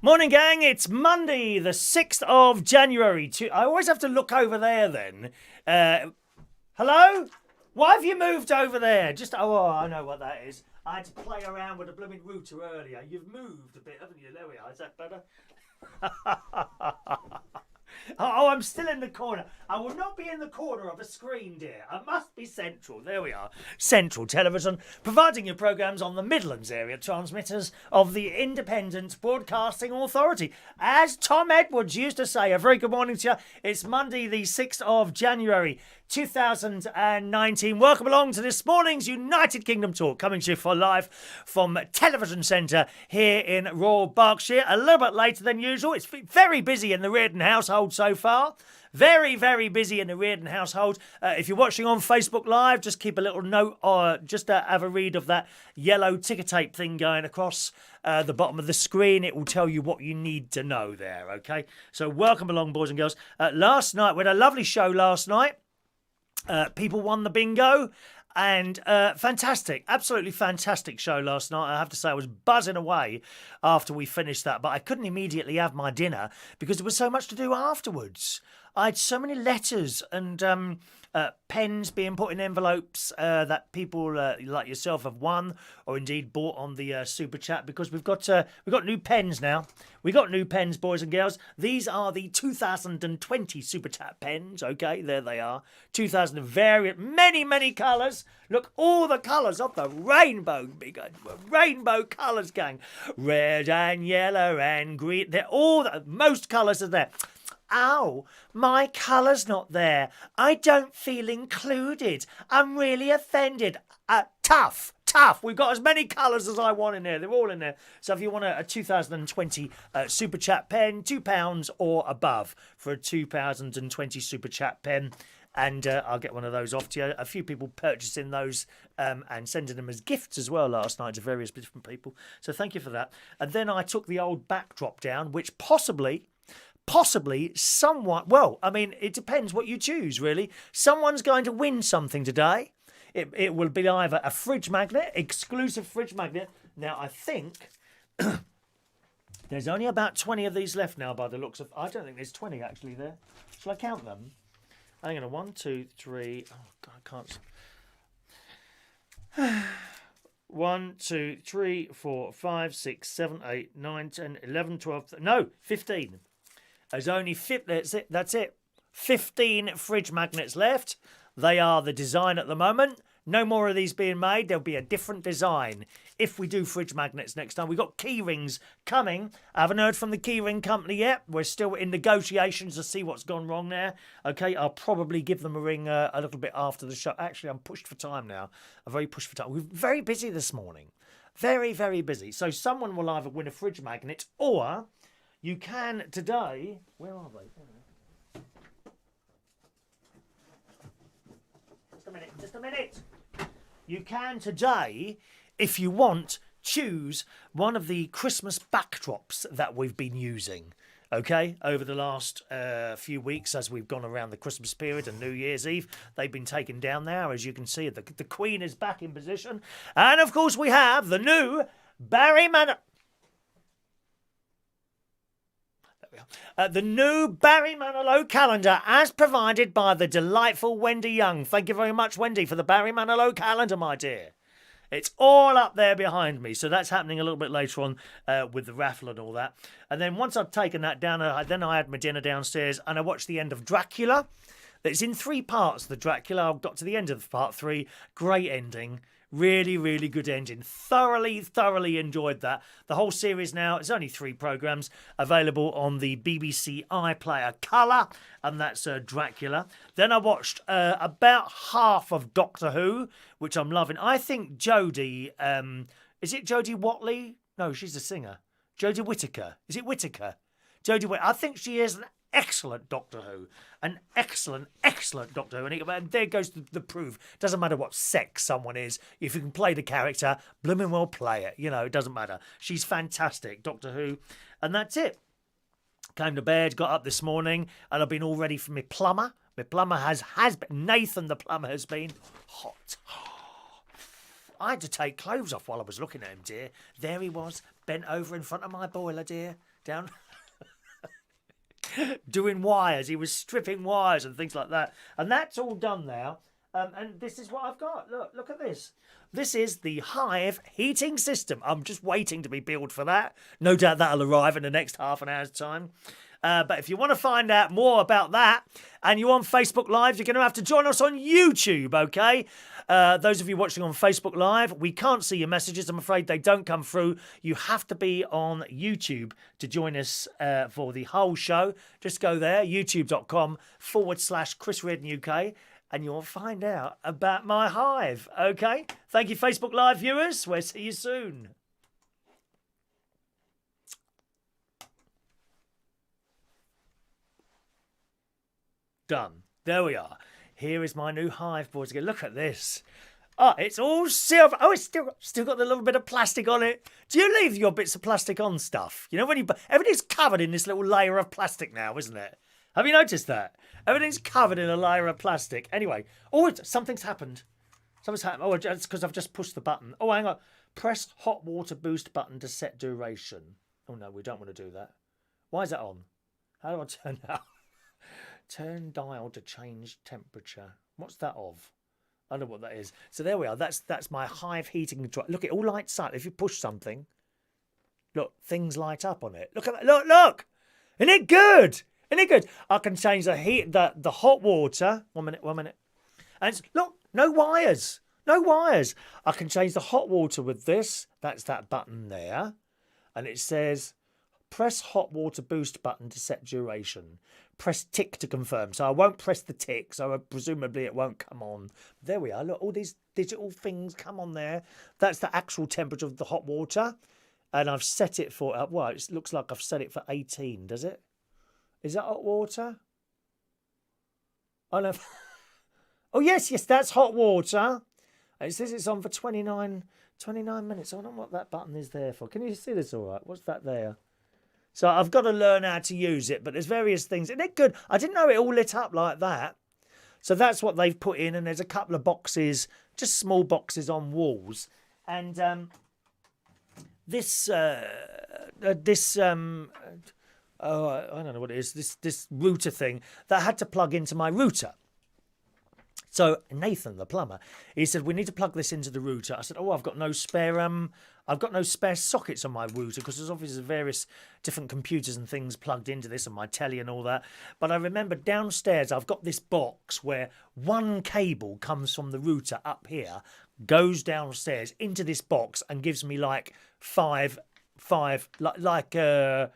Morning, gang. It's Monday, the 6th of January. I always have to look over there then. Hello? Why have you moved over there? Oh, I know what that is. I had to play around with a blooming router earlier. You've moved a bit, haven't you? There we are. Is that better? Oh, I'm still in the corner. I will not be in the corner of a screen, dear. I must be central. There we are. Central Television, providing your programmes on the Midlands area transmitters of the Independent Broadcasting Authority. As Tom Edwards used to say, a very good morning to you. It's Monday, the 6th of January, 2019. Welcome along to this morning's United Kingdom Talk, coming to you for live from Television Centre here in Royal Berkshire. A little bit later than usual. It's very busy in the Reardon household so far. Very, very busy in the Reardon household. If you're watching on Facebook Live, just keep a little note or just have a read of that yellow ticker tape thing going across the bottom of the screen. It will tell you what you need to know there, okay? So welcome along, boys and girls. Last night, we had a lovely show last night. People won the bingo. And fantastic, absolutely fantastic show last night. I have to say I was buzzing away after we finished that, but I couldn't immediately have my dinner because there was so much to do afterwards. I had so many letters and pens being put in envelopes that people like yourself have won or indeed bought on the Super Chat, because we've got new pens now. We got new pens, boys and girls. These are the 2020 Super Chat pens. Okay, there they are. 2000 variant, many colours. Look, all the colours of the rainbow, big rainbow colours, gang. Red and yellow and green. They're all most colours are there. Ow, my colour's not there. I don't feel included. I'm really offended. Tough. We've got as many colours as I want in there. They're all in there. So if you want a 2020 Super Chat pen, £2 or above for a 2020 Super Chat pen. And I'll get one of those off to you. A few people purchasing those and sending them as gifts as well last night to various different people. So thank you for that. And then I took the old backdrop down, which possibly someone, well, I mean, it depends what you choose, really. Someone's going to win something today. It will be either a fridge magnet, exclusive fridge magnet. Now, I think there's only about 20 of these left now by the looks of... I don't think there's 20 actually there. Shall I count them? Hang on, 1, 2, 3... Oh, God, I can't... 1, 2, 3, 4, 5, 6, 7, 8, 9, 10, 11, 12... No, 15. There's only... That's it. 15 fridge magnets left. They are the design at the moment. No more of these being made. There'll be a different design if we do fridge magnets next time. We've got key rings coming. I haven't heard from the key ring company yet. We're still in negotiations to see what's gone wrong there. Okay, I'll probably give them a ring a little bit after the show. Actually, I'm pushed for time now. I'm very pushed for time. We're very busy this morning. Very, very busy. So someone will either win a fridge magnet or you can today... Where are they? Just a minute. You can today, if you want, choose one of the Christmas backdrops that we've been using, okay, over the last few weeks as we've gone around the Christmas period and New Year's Eve. They've been taken down now, as you can see. The Queen is back in position. And, of course, we have the new Barry Manilow... the new Barry Manilow calendar as provided by the delightful Wendy Young. Thank you very much, Wendy, for the Barry Manilow calendar, my dear. It's all up there behind me. So that's happening a little bit later on with the raffle and all that. And then once I've taken that down, then I had my dinner downstairs and I watched the end of Dracula. It's in 3 parts, the Dracula. I got to the end of part 3. Great ending. Really, really good ending. Thoroughly enjoyed that. The whole series now, it's only 3 programmes, available on the BBC iPlayer Colour, and that's Dracula. Then I watched about half of Doctor Who, which I'm loving. I think Jody, is it Jodie Watley? No, she's a singer. Jodie Whittaker. Is it Whittaker? Jodie Whittaker. I think she is an excellent Doctor Who. An excellent Doctor Who. And there goes the proof. Doesn't matter what sex someone is. If you can play the character, blooming well play it. You know, it doesn't matter. She's fantastic, Doctor Who. And that's it. Came to bed, got up this morning, and I've been all ready for my plumber. My plumber has been, Nathan the plumber has been hot. I had to take clothes off while I was looking at him, dear. There he was, bent over in front of my boiler, dear. down doing wires. He was stripping wires and things like that. And that's all done now. And this is what I've got. Look at this. This is the Hive heating system. I'm just waiting to be billed for that. No doubt that'll arrive in the next half an hour's time. But if you want to find out more about that and you're on Facebook Live, you're going to have to join us on YouTube, okay? Those of you watching on Facebook Live, we can't see your messages. I'm afraid they don't come through. You have to be on YouTube to join us for the whole show. Just go there, youtube.com/Chris Reardon UK, and you'll find out about my Hive, okay? Thank you, Facebook Live viewers. We'll see you soon. Done. There we are. Here is my new Hive board. Again. Look at this. Oh, it's all silver. Oh, it's still got a little bit of plastic on it. Do you leave your bits of plastic on stuff? You know, when everything's covered in this little layer of plastic now, isn't it? Have you noticed that? Everything's covered in a layer of plastic. Anyway, something's happened. Something's happened. Oh, it's because I've just pushed the button. Oh, hang on. Press hot water boost button to set duration. Oh, no, we don't want to do that. Why is that on? How do I turn that on? Turn dial to change temperature. What's that of? I don't know what that is. So there we are. That's my Hive heating control. Look, it all lights up. If you push something, look, things light up on it. Look at that. Look. Isn't it good? Isn't it good? I can change the hot water. 1 minute. And look, no wires. I can change the hot water with this. That's that button there. And it says, press hot water boost button to set duration. Press tick to confirm. So I won't press the tick, so presumably it won't come on. There we are. Look, all these digital things come on there. That's the actual temperature of the hot water. And I've set it for, well, it looks like I've set it for 18, does it? Is that hot water? Oh, no. Oh, yes, that's hot water. It says it's on for 29 minutes. I don't know what that button is there for. Can you see this all right? What's that there? So I've got to learn how to use it, but there's various things. Isn't it good? I didn't know it all lit up like that. So that's what they've put in, and there's a couple of boxes, just small boxes on walls. And this I don't know what it is, this router thing that I had to plug into my router. So Nathan, the plumber, he said, we need to plug this into the router. I said, oh, I've got no spare sockets on my router because there's obviously various different computers and things plugged into this and my telly and all that. But I remember downstairs, I've got this box where one cable comes from the router up here, goes downstairs into this box and gives me like five, like a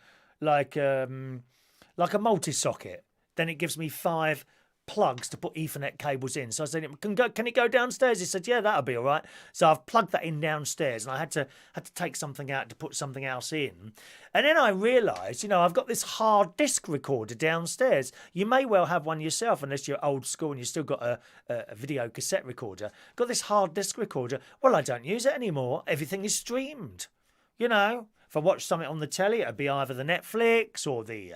multi-socket. Then it gives me 5 plugs to put Ethernet cables in. So I said, can it go downstairs? He said, yeah, that'll be all right. So I've plugged that in downstairs, and I had to take something out to put something else in. And then I realised, I've got this hard disk recorder downstairs. You may well have one yourself, unless you're old school and you've still got a video cassette recorder. Got this hard disk recorder. Well, I don't use it anymore. Everything is streamed. If I watch something on the telly, it'd be either the Netflix or the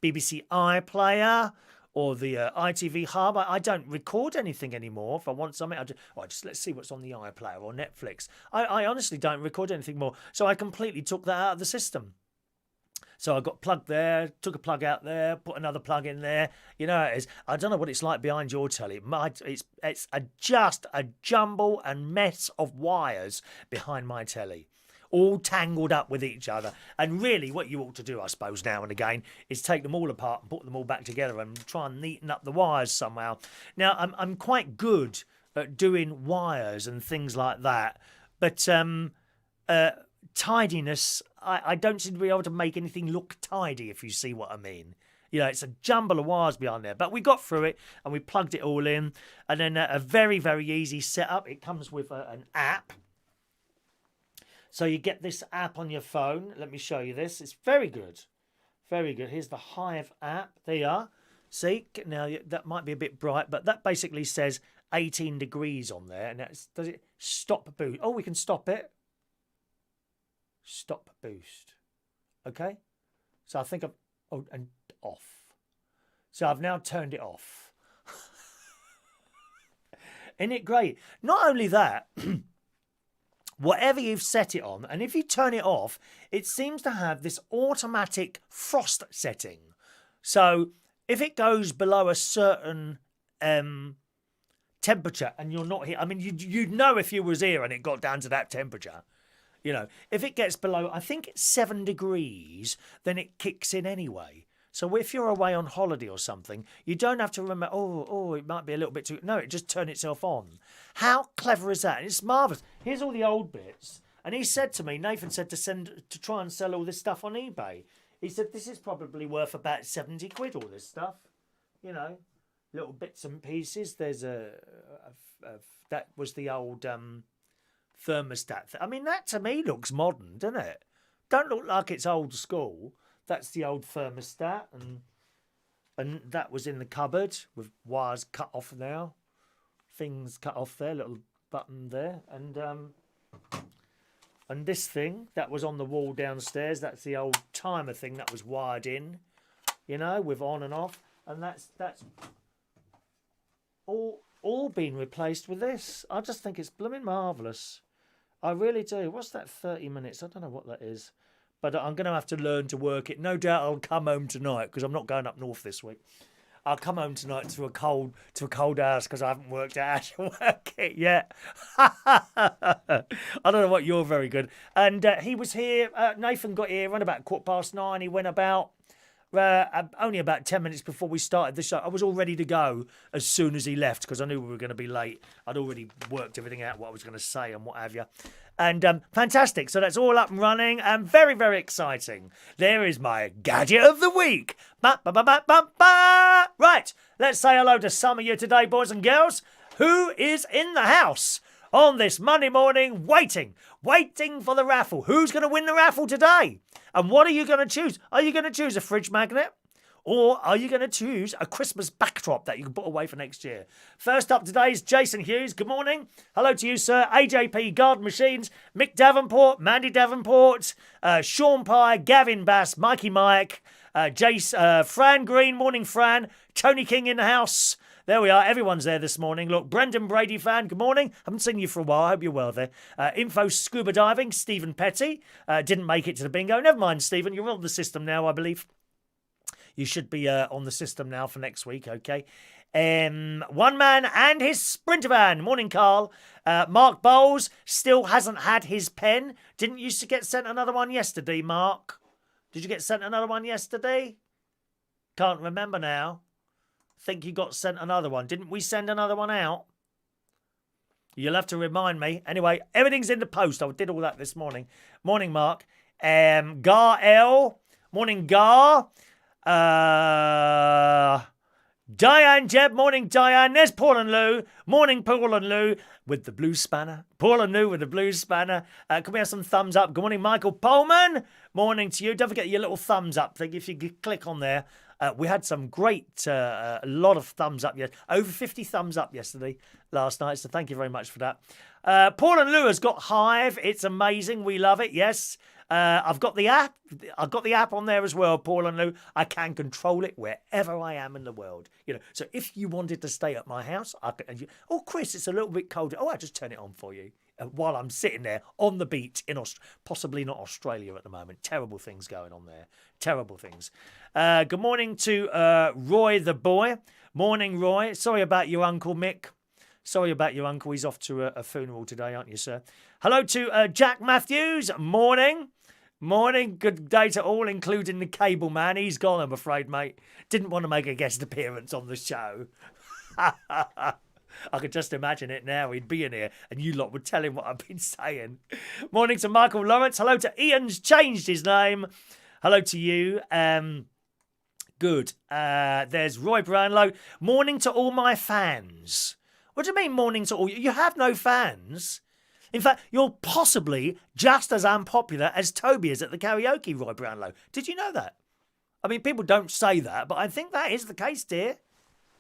BBC iPlayer or the ITV Hub. I don't record anything anymore. If I want something, let's see what's on the iPlayer or Netflix. I honestly don't record anything more. So I completely took that out of the system. So I got plugged there, took a plug out there, put another plug in there. You know how it is. I don't know what it's like behind your telly. It's just a jumble and mess of wires behind my telly, all tangled up with each other. And really what you ought to do, I suppose, now and again, is take them all apart and put them all back together and try and neaten up the wires somehow. Now, I'm quite good at doing wires and things like that, but tidiness, I don't seem to be able to make anything look tidy, if you see what I mean. It's a jumble of wires behind there. But we got through it and we plugged it all in. And then a very, very easy setup. It comes with an app. So you get this app on your phone. Let me show you this. It's very good. Very good. Here's the Hive app. There you are. See? Now, that might be a bit bright, but that basically says 18 degrees on there. And does it stop boost? Oh, we can stop it. Stop boost. Okay? So I think and off. So I've now turned it off. Isn't it great? Not only that... whatever you've set it on, and if you turn it off, it seems to have this automatic frost setting. So if it goes below a certain temperature and you're not here, I mean, you'd know if you was here and it got down to that temperature. You know, if it gets below, I think it's 7 degrees, then it kicks in anyway. So if you're away on holiday or something, you don't have to remember, it might be a little bit too... No, it just turns itself on. How clever is that? And it's marvellous. Here's all the old bits. And he said to me, Nathan said to try and sell all this stuff on eBay. He said, this is probably worth about 70 quid, all this stuff. You know, little bits and pieces. There's that was the old thermostat. I mean, that to me looks modern, doesn't it? Don't look like it's old school. That's the old thermostat, and that was in the cupboard with wires cut off now. Things cut off there, little button there. And this thing that was on the wall downstairs, that's the old timer thing that was wired in, you know, with on and off. And that's all been replaced with this. I just think it's blooming marvellous. I really do. What's that 30 minutes? I don't know what that is. But I'm going to have to learn to work it. No doubt I'll come home tonight because I'm not going up north this week. I'll come home tonight to a cold house because I haven't worked out how to work it yet. I don't know what you're very good. And he was here. Nathan got here around about 9:15. He went about only about 10 minutes before we started the show. I was all ready to go as soon as he left because I knew we were going to be late. I'd already worked everything out, what I was going to say and what have you. And fantastic. So that's all up and running and very, very exciting. There is my gadget of the week. Ba, ba, ba, ba, ba, ba. Right. Let's say hello to some of you today, boys and girls. Who is in the house on this Monday morning waiting for the raffle? Who's going to win the raffle today? And what are you going to choose? Are you going to choose a fridge magnet? Or are you going to choose a Christmas backdrop that you can put away for next year? First up today is Jason Hughes. Good morning. Hello to you, sir. AJP Garden Machines, Mick Davenport, Mandy Davenport, Sean Pye, Gavin Bass, Mikey Mike, Jace, Fran Green. Morning, Fran. Tony King in the house. There we are. Everyone's there this morning. Look, Brendan Brady fan. Good morning. Haven't seen you for a while. I hope you're well there. Info Scuba Diving. Stephen Petty. Didn't make it to the bingo. Never mind, Stephen. You're on the system now, I believe. You should be on the system now for next week, okay? One man and his Sprinter van. Morning, Carl. Mark Bowles still hasn't had his pen. Didn't used to get sent another one yesterday, Mark? Did you get sent another one yesterday? Can't remember now. Think you got sent another one. Didn't we send another one out? You'll have to remind me. Anyway, everything's in the post. I did all that this morning. Morning, Mark. Gar L. Morning, Gar. Diane Jeb. Morning, Diane. There's Paul and Lou. Morning, Paul and Lou with the blue spanner. Paul and Lou with the blue spanner. Can we have some thumbs up? Good morning, Michael Pullman. Morning to you. Don't forget your little thumbs up thing. If you click on there. We had some great, a lot of thumbs up. Over 50 thumbs up yesterday, last night. So thank you very much for that. Paul and Lou has got Hive. It's amazing. We love it. Yes. I've got the app. I've got the app on there as well, Paul and Lou. I can control it wherever I am in the world. You know. So if you wanted to stay at my house, Chris, it's a little bit colder. Oh, I'll just turn it on for you. While I'm sitting there on the beach in possibly not Australia at the moment. Terrible things going on there. Terrible things. Good morning to Roy the boy. Morning, Roy. Sorry about your uncle, Mick. Sorry about your uncle. He's off to a funeral today, aren't you, sir? Hello to Jack Matthews. Morning. Morning. Good day to all, including the cable man. He's gone, I'm afraid, mate. Didn't want to make a guest appearance on the show. I could just imagine it now. He'd be in here and you lot would tell him what I've been saying. Morning to Michael Lawrence. Hello to Ian's changed his name. Hello to you. Good. There's Roy Brownlow. Morning to all my fans. What do you mean morning to all? You have no fans. In fact, you're possibly just as unpopular as Toby is at the karaoke, Roy Brownlow. Did you know that? I mean, people don't say that, but I think that is the case, dear.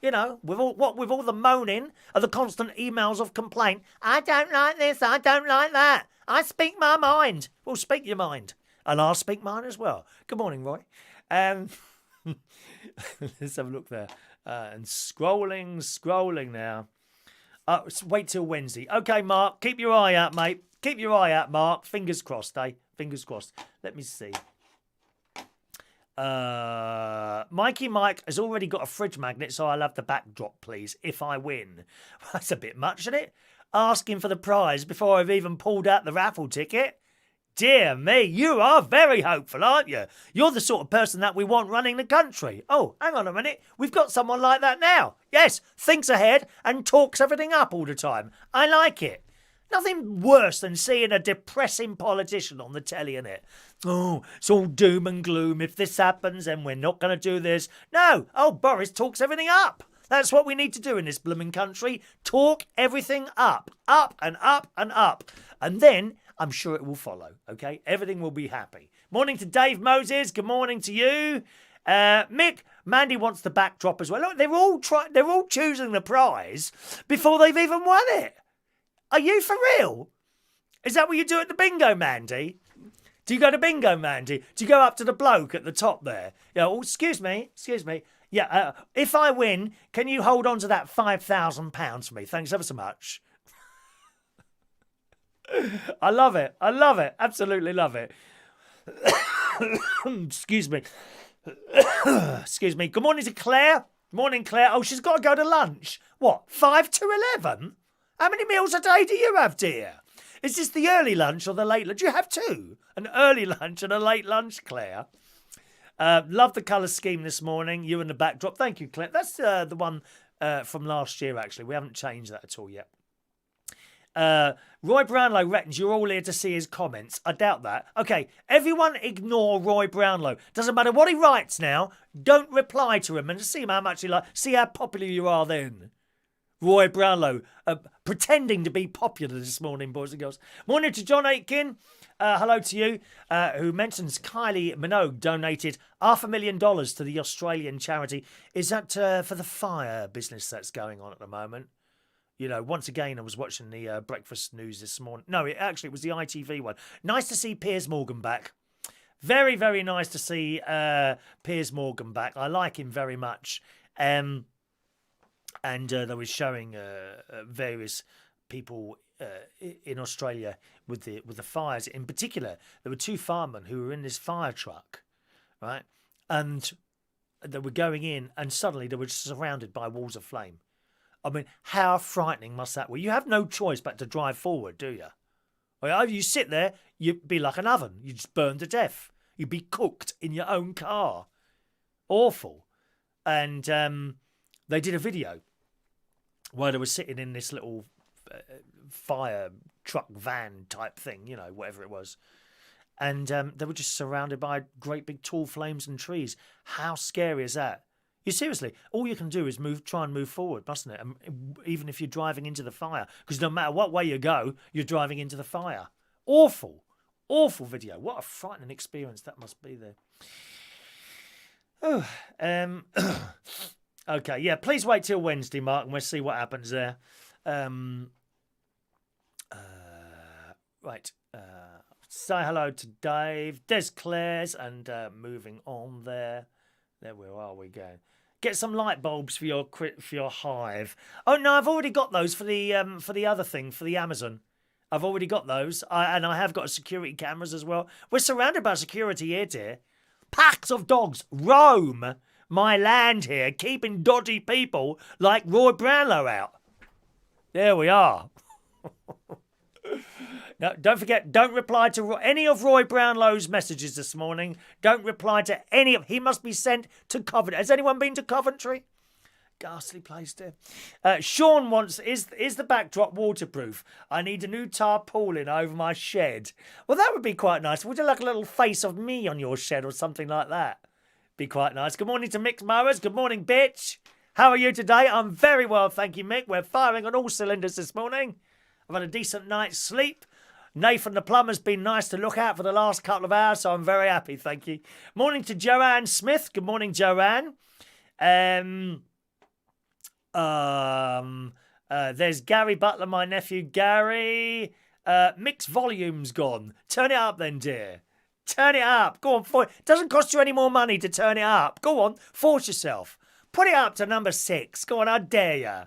You know, with all the moaning and the constant emails of complaint. I don't like this, I don't like that. I speak my mind. Well, speak your mind. And I'll speak mine as well. Good morning, Roy. Let's have a look there. And scrolling now. Wait till Wednesday. Okay, Mark, keep your eye out, mate. Keep your eye out, Mark. Fingers crossed, eh? Fingers crossed. Let me see. Mikey Mike has already got a fridge magnet, so I'll have the backdrop, please, if I win. That's a bit much, isn't it? Asking for the prize before I've even pulled out the raffle ticket. Dear me, you are very hopeful, aren't you? You're the sort of person that we want running the country. Oh, hang on a minute. We've got someone like that now. Yes, thinks ahead and talks everything up all the time. I like it. Nothing worse than seeing a depressing politician on the telly, innit? Oh, it's all doom and gloom. If this happens, then we're not going to do this. No, Boris talks everything up. That's what we need to do in this blooming country. Talk everything up. Up and up and up. And then I'm sure it will follow, okay? Everything will be happy. Morning to Dave Moses. Good morning to you. Mick, Mandy wants the backdrop as well. Look, they're all choosing the prize before they've even won it. Are you for real? Is that what you do at the bingo, Mandy? Do you go to bingo, Mandy? Do you go up to the bloke at the top there? Yeah. Oh, excuse me. Yeah. If I win, can you hold on to that £5,000 for me? Thanks ever so much. I love it. Absolutely love it. Excuse me. Excuse me. Good morning to Claire. Morning, Claire. Oh, she's got to go to lunch. What? 5 to 11? How many meals a day do you have, dear? Is this the early lunch or the late lunch? Do you have two? An early lunch and a late lunch, Claire. Love the colour scheme this morning. You and the backdrop. Thank you, Claire. That's the one from last year, actually. We haven't changed that at all yet. Roy Brownlow reckons you're all here to see his comments. I doubt that. Okay, everyone ignore Roy Brownlow. Doesn't matter what he writes now. Don't reply to him and see how much see how popular you are then. Roy Brownlow, pretending to be popular this morning, boys and girls. Morning to John Aitken. Hello to you, who mentions Kylie Minogue donated $500,000 to the Australian charity. Is that for the fire business that's going on at the moment? You know, once again, I was watching the breakfast news this morning. No, it was the ITV one. Nice to see Piers Morgan back. Very, very nice to see Piers Morgan back. I like him very much. And they were showing various people in Australia with the fires. In particular, there were two firemen who were in this fire truck, right? And they were going in, and suddenly they were surrounded by walls of flame. I mean, how frightening must that be? You have no choice but to drive forward, do you? Or you sit there, you'd be like an oven. You'd just burn to death. You'd be cooked in your own car. Awful. And they did a video where they were sitting in this little fire truck van type thing, you know, whatever it was. And they were just surrounded by great big tall flames and trees. How scary is that? You seriously, all you can do is try and move forward, mustn't it? Even if you're driving into the fire, because no matter what way you go, you're driving into the fire. Awful video. What a frightening experience that must be there. Oh, okay, yeah. Please wait till Wednesday, Mark, and we'll see what happens there. Right. Say hello to Dave, Des Clares, and moving on there. There, where are we going? Get some light bulbs for your hive. Oh no, I've already got those for the other thing, for the Amazon. I've already got those, and I have got security cameras as well. We're surrounded by security here, dear. Packs of dogs roam my land here, keeping dodgy people like Roy Brownlow out. There we are. No, don't forget, don't reply to any of Roy Brownlow's messages this morning. Don't reply to any of... He must be sent to Coventry. Has anyone been to Coventry? Ghastly place there. Sean wants... Is the backdrop waterproof? I need a new tarpaulin over my shed. Well, that would be quite nice. Would you like a little face of me on your shed or something like that? Be quite nice. Good morning to Mick Mowers. Good morning, bitch. How are you today? I'm very well, thank you, Mick. We're firing on all cylinders this morning. I've had a decent night's sleep. Nathan the plumber's been nice to look at for the last couple of hours, so I'm very happy, thank you. Morning to Joanne Smith. Good morning, Joanne. There's Gary Butler, my nephew Gary. Mick's volume's gone. Turn it up then, dear. Turn it up. Go on. It doesn't cost you any more money to turn it up. Go on. Force yourself. Put it up to number 6. Go on, I dare you.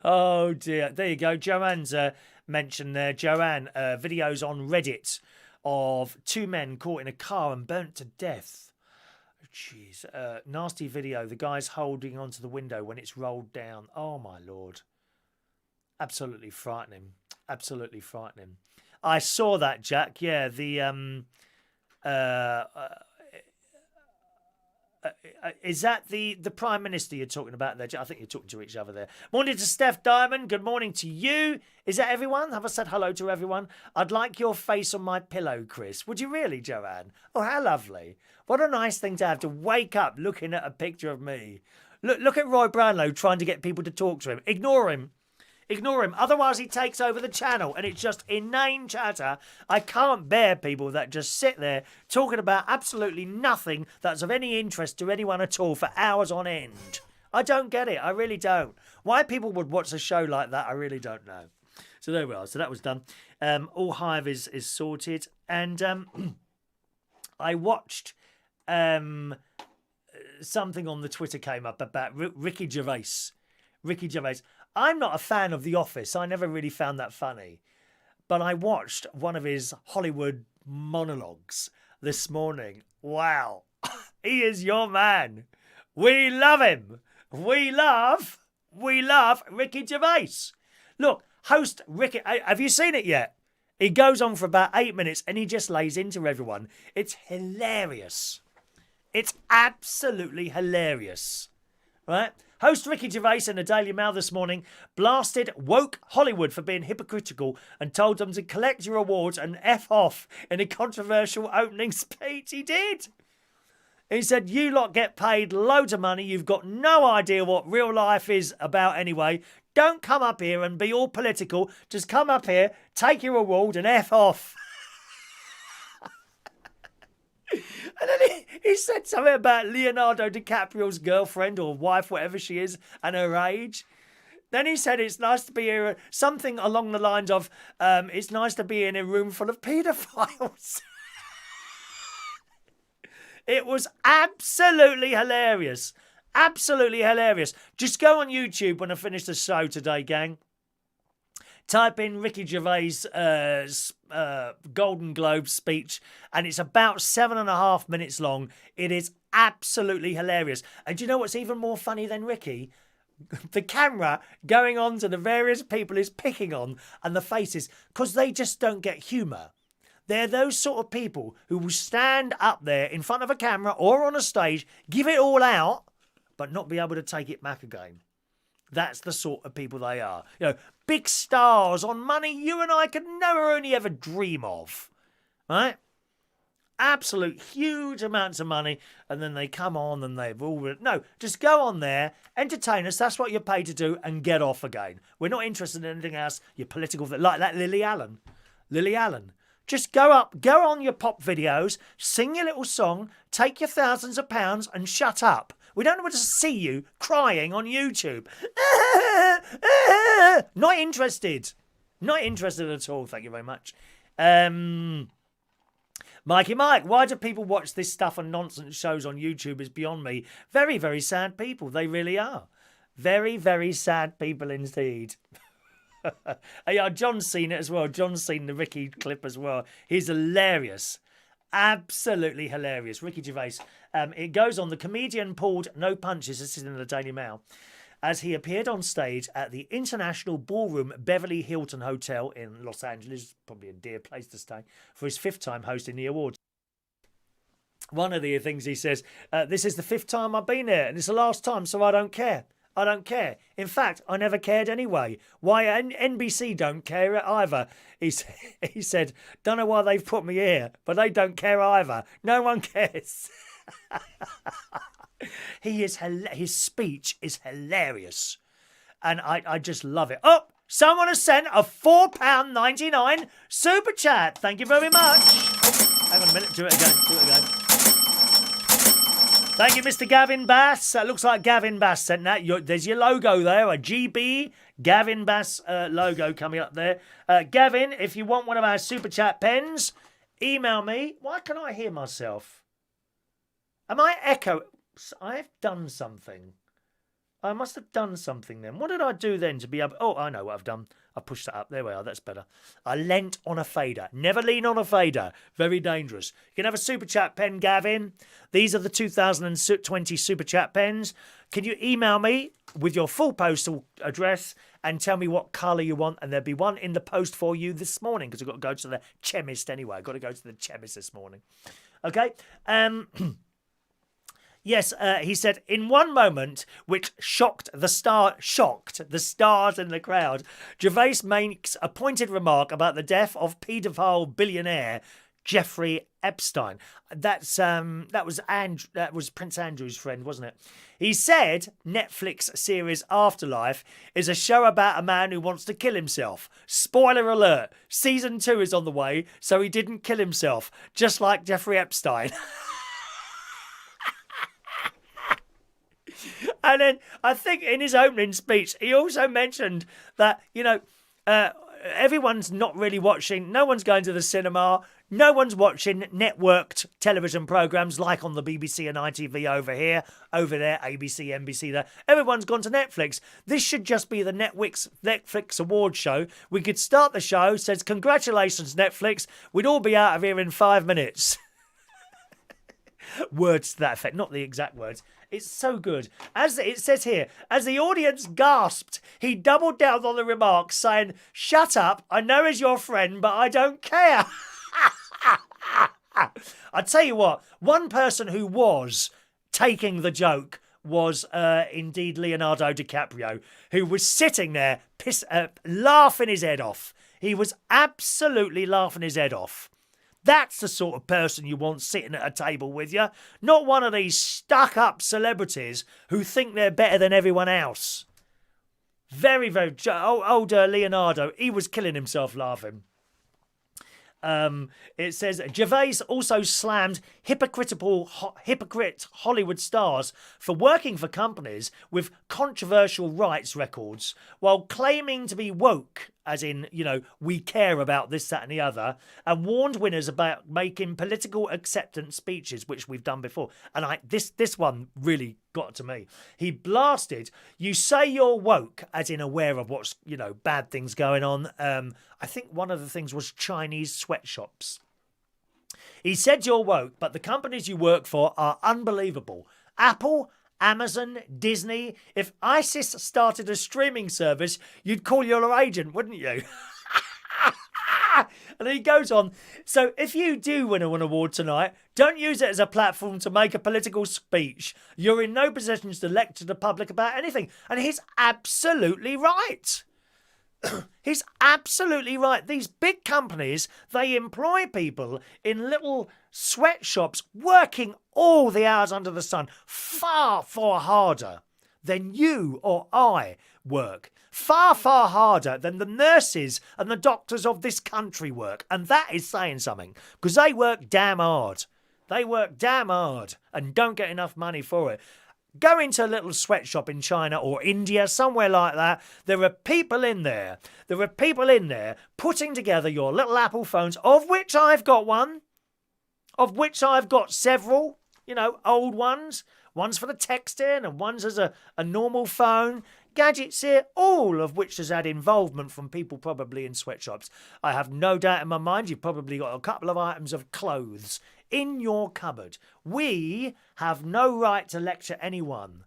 Oh dear. There you go. Joanne's mentioned there. Joanne, videos on Reddit of two men caught in a car and burnt to death. Jeez. Nasty video. The guy's holding onto the window when it's rolled down. Oh my Lord. Absolutely frightening. Absolutely frightening. I saw that, Jack. Yeah, the is that the Prime Minister you're talking about there? I think you're talking to each other there. Morning to Steph Diamond. Good morning to you. Is that everyone? Have I said hello to everyone? I'd like your face on my pillow, Chris. Would you really, Joanne? Oh, how lovely. What a nice thing to have to wake up looking at a picture of me. Look at Roy Brownlow trying to get people to talk to him. Ignore him. Ignore him. Otherwise, he takes over the channel and it's just inane chatter. I can't bear people that just sit there talking about absolutely nothing that's of any interest to anyone at all for hours on end. I don't get it. I really don't. Why people would watch a show like that, I really don't know. So there we are. So that was done. All Hive is sorted. And I watched something on the Twitter came up about Ricky Gervais. Ricky Gervais. I'm not a fan of The Office. I never really found that funny. But I watched one of his Hollywood monologues this morning. Wow. He is your man. We love him. We love Ricky Gervais. Look, host Ricky. Have you seen it yet? He goes on for about 8 minutes and he just lays into everyone. It's hilarious. It's absolutely hilarious. Right? Host Ricky Gervais in the Daily Mail this morning blasted woke Hollywood for being hypocritical and told them to collect your awards and F off in a controversial opening speech. He did. He said, you lot get paid loads of money. You've got no idea what real life is about anyway. Don't come up here and be all political. Just come up here, take your award and F off. And then he said something about Leonardo DiCaprio's girlfriend or wife, whatever she is, and her age. Then he said it's nice to be here, something along the lines of, it's nice to be in a room full of paedophiles. It was absolutely hilarious. Absolutely hilarious. Just go on YouTube when I finish the show today, gang. Type in Ricky Gervais' Golden Globe speech, and it's about 7.5 minutes long. It is absolutely hilarious. And do you know what's even more funny than Ricky? The camera going on to the various people he's picking on and the faces, because they just don't get humour. They're those sort of people who will stand up there in front of a camera or on a stage, give it all out, but not be able to take it back again. That's the sort of people they are. You know, big stars on money you and I could never only ever dream of. Right? Absolute huge amounts of money. And then they come on and they've all... No, just go on there, entertain us. That's what you're paid to do and get off again. We're not interested in anything else. Your political... Like that Lily Allen. Lily Allen. Just go up, go on your pop videos, sing your little song, take your thousands of pounds and shut up. We don't want to see you crying on YouTube. Not interested. Not interested at all. Thank you very much. Mikey Mike, why do people watch this stuff and nonsense shows on YouTube is beyond me. Very, very sad people. They really are. Very, very sad people indeed. Yeah, John's seen it as well. John's seen the Ricky clip as well. He's hilarious. Absolutely hilarious. Ricky Gervais. It goes on. The comedian pulled no punches. This is in the Daily Mail. As he appeared on stage at the International Ballroom Beverly Hilton Hotel in Los Angeles, probably a dear place to stay, for his 5th time hosting the awards. One of the things he says, this is the 5th time I've been here, and it's the last time, so I don't care. I don't care. In fact, I never cared anyway. Why NBC don't care either. He said, don't know why they've put me here, but they don't care either. No one cares. His speech is hilarious. And I just love it. Oh, someone has sent a £4.99 super chat. Thank you very much. Oh, hang on a minute. Do it again. Thank you, Mr. Gavin Bass. That looks like Gavin Bass sent that. There's your logo there, a GB Gavin Bass logo coming up there. Gavin, if you want one of our super chat pens, email me. Why can't I hear myself? Am I echo? I've done something. I must have done something then. What did I do then to be able... Oh, I know what I've done. I pushed that up. There we are. That's better. I leant on a fader. Never lean on a fader. Very dangerous. You can have a Super Chat pen, Gavin. These are the 2020 Super Chat pens. Can you email me with your full postal address and tell me what colour you want? And there'll be one in the post for you this morning because I've got to go to the chemist anyway. I've got to go to the chemist this morning. Okay? Yes, he said, in one moment, which shocked the stars in the crowd, Gervais makes a pointed remark about the death of paedophile billionaire Jeffrey Epstein. That was Prince Andrew's friend, wasn't it? He said Netflix series Afterlife is a show about a man who wants to kill himself. Spoiler alert, season 2 is on the way, so he didn't kill himself, just like Jeffrey Epstein. And then I think in his opening speech, he also mentioned that, everyone's not really watching. No one's going to the cinema. No one's watching networked television programmes like on the BBC and ITV over here, over there, ABC, NBC there. Everyone's gone to Netflix. This should just be the Netflix award show. We could start the show, says, congratulations, Netflix. We'd all be out of here in 5 minutes. Words to that effect, not the exact words. It's so good. As it says here, as the audience gasped, he doubled down on the remarks, saying, shut up, I know he's your friend, but I don't care. I tell you what, one person who was taking the joke was indeed Leonardo DiCaprio, who was sitting there laughing his head off. He was absolutely laughing his head off. That's the sort of person you want sitting at a table with you, not one of these stuck-up celebrities who think they're better than everyone else. Very, very... Older Leonardo, he was killing himself laughing. It says, Gervais also slammed hypocrite Hollywood stars for working for companies with controversial rights records while claiming to be woke, as in, we care about this, that and the other, and warned winners about making political acceptance speeches, which we've done before. And this one really got to me. He blasted, you say you're woke, as in aware of what's, bad things going on. I think one of the things was Chinese sweatshops. He said you're woke, but the companies you work for are unbelievable. Apple, Amazon, Disney. If ISIS started a streaming service, you'd call your agent, wouldn't you? And then he goes on, so if you do win an award tonight, don't use it as a platform to make a political speech. You're in no position to lecture the public about anything. And he's absolutely right. He's absolutely right. These big companies, they employ people in little sweatshops working all the hours under the sun, far, far harder than you or I work. Far, far harder than the nurses and the doctors of this country work. And that is saying something, because they work damn hard. They work damn hard and don't get enough money for it. Go into a little sweatshop in China or India, somewhere like that. There are people in there. There are people in there putting together your little Apple phones, of which I've got one, of which I've got several, old ones. One's for the texting and one's as a normal phone. Gadgets here, all of which has had involvement from people probably in sweatshops. I have no doubt in my mind you've probably got a couple of items of clothes in your cupboard. We have no right to lecture anyone.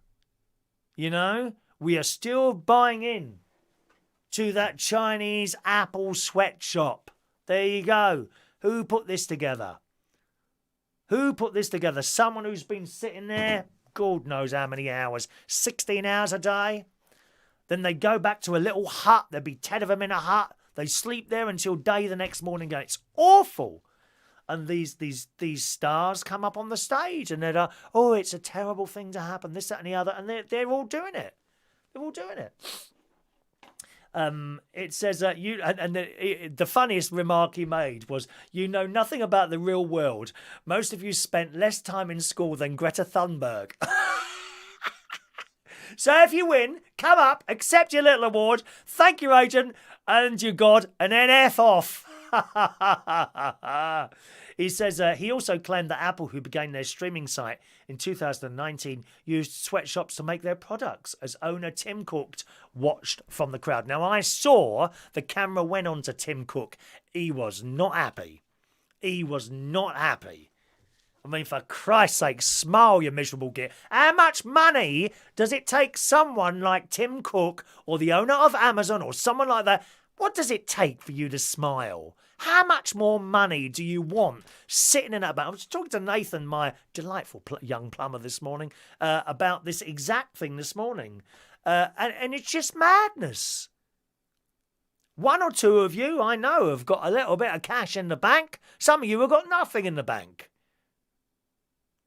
We are still buying in to that Chinese Apple sweatshop. There you go. Who put this together? Who put this together? Someone who's been sitting there, God knows how many hours, 16 hours a day. Then they go back to a little hut. There'd be 10 of them in a hut. They sleep there until day the next morning. It's awful. And these stars come up on the stage and they're it's a terrible thing to happen, this, that and the other. And they're all doing it. They're all doing it. It says that the funniest remark he made was, you know nothing about the real world. Most of you spent less time in school than Greta Thunberg. So if you win, come up, accept your little award, thank your agent and your God, and then F off. He says he also claimed that Apple, who began their streaming site in 2019, used sweatshops to make their products, as owner Tim Cook watched from the crowd. Now, I saw the camera went on to Tim Cook. He was not happy. He was not happy. I mean, for Christ's sake, smile, you miserable git. How much money does it take someone like Tim Cook or the owner of Amazon or someone like that? What does it take for you to smile? How much more money do you want sitting in that bank? I was talking to Nathan, my delightful young plumber, this morning about this exact thing this morning. And it's just madness. One or two of you, I know, have got a little bit of cash in the bank. Some of you have got nothing in the bank.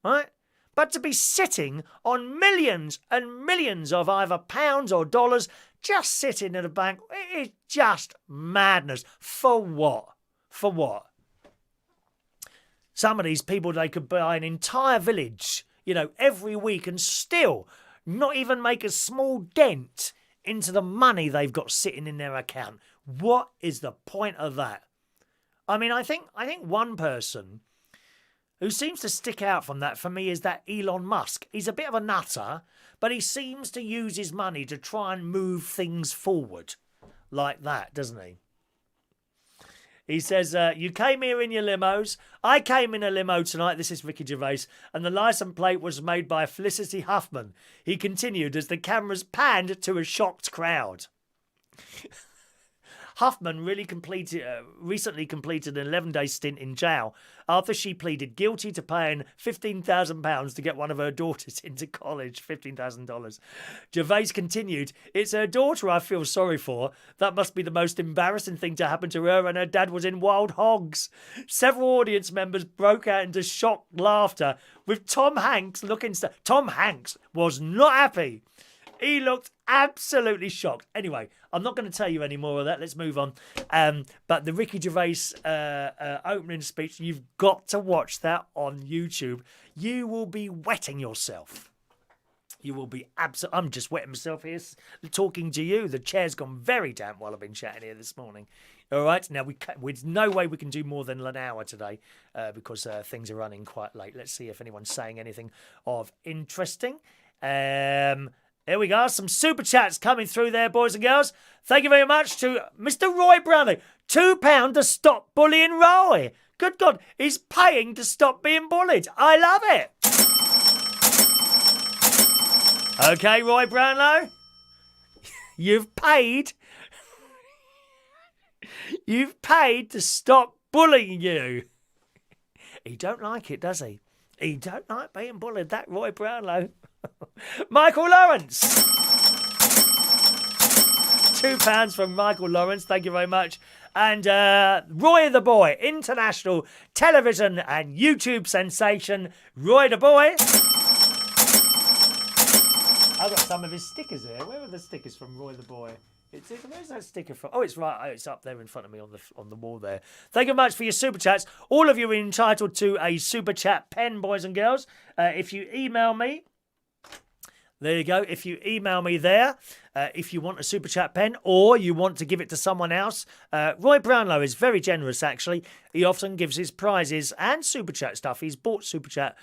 Right? But to be sitting on millions and millions of either pounds or dollars just sitting in a bank, it is just madness. For what? For what? Some of these people, they could buy an entire village, every week and still not even make a small dent into the money they've got sitting in their account. What is the point of that? I mean, I think one person who seems to stick out from that for me is that Elon Musk. He's a bit of a nutter, but he seems to use his money to try and move things forward like that, doesn't he? He says, you came here in your limos. I came in a limo tonight. This is Ricky Gervais. And the license plate was made by Felicity Huffman. He continued as the cameras panned to a shocked crowd. Huffman recently completed an 11-day stint in jail after she pleaded guilty to paying £15,000 to get one of her daughters into college. $15,000. Gervais continued, it's her daughter I feel sorry for. That must be the most embarrassing thing to happen to her, and her dad was in wild hogs. Several audience members broke out into shocked laughter, with Tom Hanks looking... Tom Hanks was not happy. He looked absolutely shocked. Anyway, I'm not going to tell you any more of that. Let's move on. But the Ricky Gervais opening speech, you've got to watch that on YouTube. You will be wetting yourself. You will be absolutely... I'm just wetting myself here talking to you. The chair's gone very damp while I've been chatting here this morning. All right, now there's no way we can do more than an hour today because things are running quite late. Let's see if anyone's saying anything of interesting. There we go. Some super chats coming through there, boys and girls. Thank you very much to Mr. Roy Brownlee. £2 to stop bullying Roy. Good God, he's paying to stop being bullied. I love it. Okay, Roy Brownlow. You've paid. You've paid to stop bullying you. He don't like it, does he? He don't like being bullied, that Roy Brownlow. Michael Lawrence. £2 from Michael Lawrence. Thank you very much. And Roy the Boy, international television and YouTube sensation. Roy the Boy. I've got some of his stickers here. Where are the stickers from Roy the Boy? Where's that sticker from? Oh, it's right. Oh, it's up there in front of me on the wall there. Thank you much for your super chats. All of you are entitled to a super chat pen, boys and girls. If you email me, there you go. If you email me there, if you want a super chat pen or you want to give it to someone else, Roy Brownlow is very generous, actually. He often gives his prizes and super chat stuff. He's bought super chat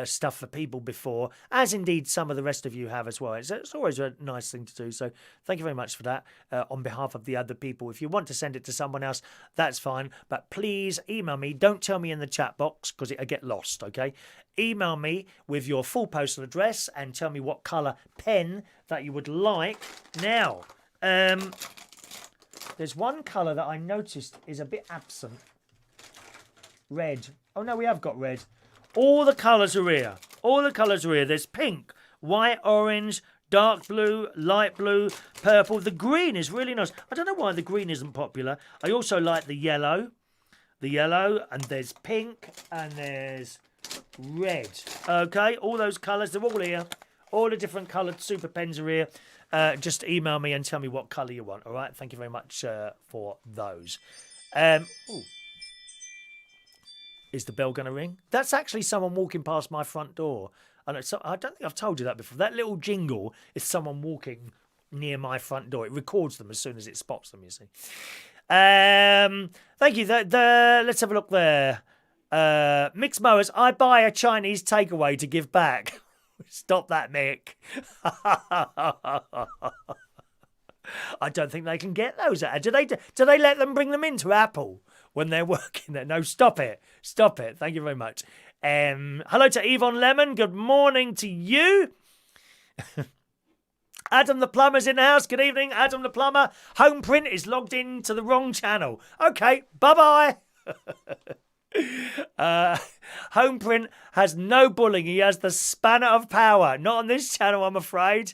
stuff for people before, as indeed some of the rest of you have as well. It's always a nice thing to do. So thank you very much for that on behalf of the other people. If you want to send it to someone else, that's fine. But please email me. Don't tell me in the chat box because it'll get lost, okay? Email me with your full postal address and tell me what colour pen that you would like. Now, there's one colour that I noticed is a bit absent. Red. Oh, no, we have got red. All the colours are here. All the colours are here. There's pink, white, orange, dark blue, light blue, purple. The green is really nice. I don't know why the green isn't popular. I also like the yellow. And there's pink, and there's red. Okay, all those colours, they're all here. All the different coloured super pens are here. Just email me and tell me what colour you want, all right? Thank you very much for those. Is the bell going to ring? That's actually someone walking past my front door. And I don't think I've told you that before. That little jingle is someone walking near my front door. It records them as soon as it spots them, you see. Thank you. Let's have a look there. Mixed mowers. I buy a Chinese takeaway to give back. Stop that, Mick. I don't think they can get those. Do they let them bring them into Apple when they're working there? No, stop it. Stop it. Thank you very much. Hello to Yvonne Lemon. Good morning to you. Adam the Plumber's in the house. Good evening, Adam the Plumber. Home Print is logged in to the wrong channel. Okay, bye-bye. Home Print has no bullying. He has the spanner of power. Not on this channel, I'm afraid.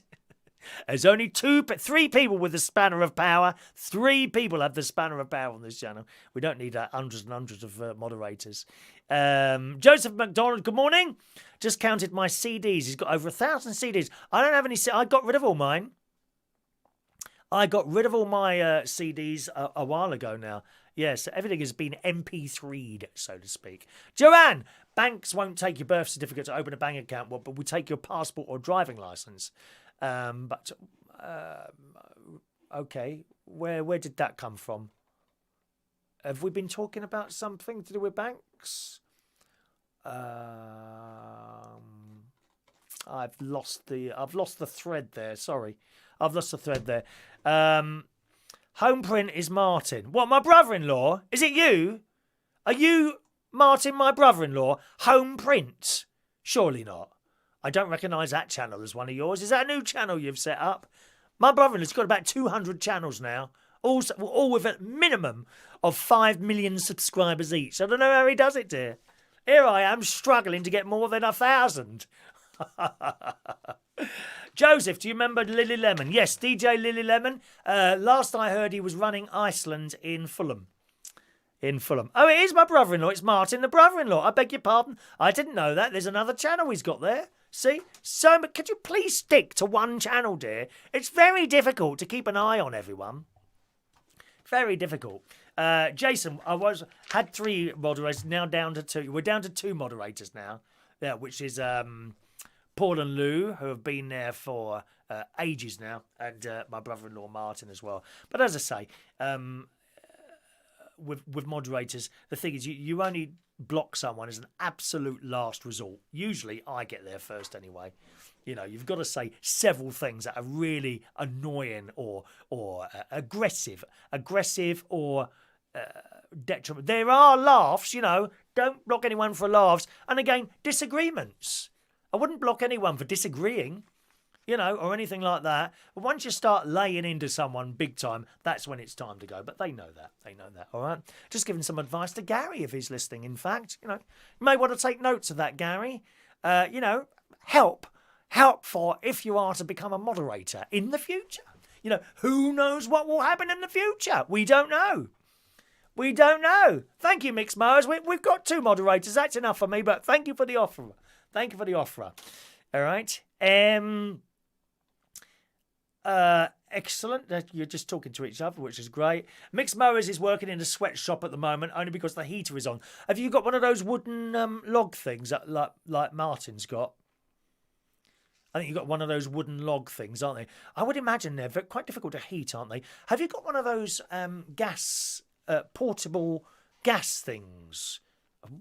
There's only 3 people with the spanner of power. 3 people have the spanner of power on this channel. We don't need hundreds and hundreds of moderators. Joseph McDonald, good morning. Just counted my CDs. He's got over 1,000 CDs. I don't have any. I got rid of all mine. I got rid of all my CDs a while ago now. Yes, everything has been MP3'd, so to speak. Joanne, banks won't take your birth certificate to open a bank account, but we take your passport or driving license. Okay, where did that come from? Have we been talking about something to do with banks? I've lost the thread there. Sorry, I've lost the thread there. Home Print is Martin. What, my brother-in-law? Is it you? Are you Martin, my brother-in-law? Home Print? Surely not. I don't recognise that channel as one of yours. Is that a new channel you've set up? My brother-in-law's got about 200 channels now, all with a minimum of 5 million subscribers each. I don't know how he does it, dear. Here I am struggling to get more than 1,000. Joseph, do you remember Lily Lemon? Yes, DJ Lily Lemon. Last I heard, he was running Iceland in Fulham. Oh, it is my brother-in-law. It's Martin, the brother-in-law. I beg your pardon. I didn't know that. There's another channel he's got there. See? So, could you please stick to one channel, dear? It's very difficult to keep an eye on everyone. Very difficult. Jason, had 3 moderators, now down to 2. We're down to 2 moderators now. Yeah, which is Paul and Lou, who have been there for ages now, and my brother-in-law Martin as well. But as I say, with moderators, the thing is you only block someone as an absolute last resort. Usually I get there first anyway. You know, you've got to say several things that are really annoying or aggressive or detriment. There are laughs, you know. Don't block anyone for laughs. And again, disagreements. I wouldn't block anyone for disagreeing, you know, or anything like that. But once you start laying into someone big time, that's when it's time to go. But they know that. They know that, all right? Just giving some advice to Gary if he's listening, in fact. You know, you may want to take notes of that, Gary. You know, help for if you are to become a moderator in the future. You know, who knows what will happen in the future? We don't know. We don't know. Thank you, Mixed Mowers. We've got 2 moderators. That's enough for me, but thank you for the offer. Thank you for the offer. All right. Excellent. You're just talking to each other, which is great. Mixed Mowers is working in a sweatshop at the moment, only because the heater is on. Have you got one of those wooden log things that, like Martin's got? I think you've got one of those wooden log things, aren't they? I would imagine they're quite difficult to heat, aren't they? Have you got one of those portable gas things?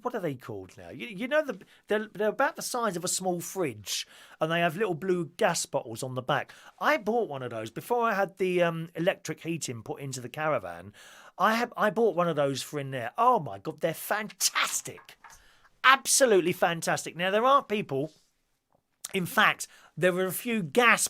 What are they called now? You know, they're about the size of a small fridge, and they have little blue gas bottles on the back. I bought one of those before I had the electric heating put into the caravan. I bought one of those for in there. Oh my God, they're fantastic. Absolutely fantastic. Now, there are people, in fact, there are a few gas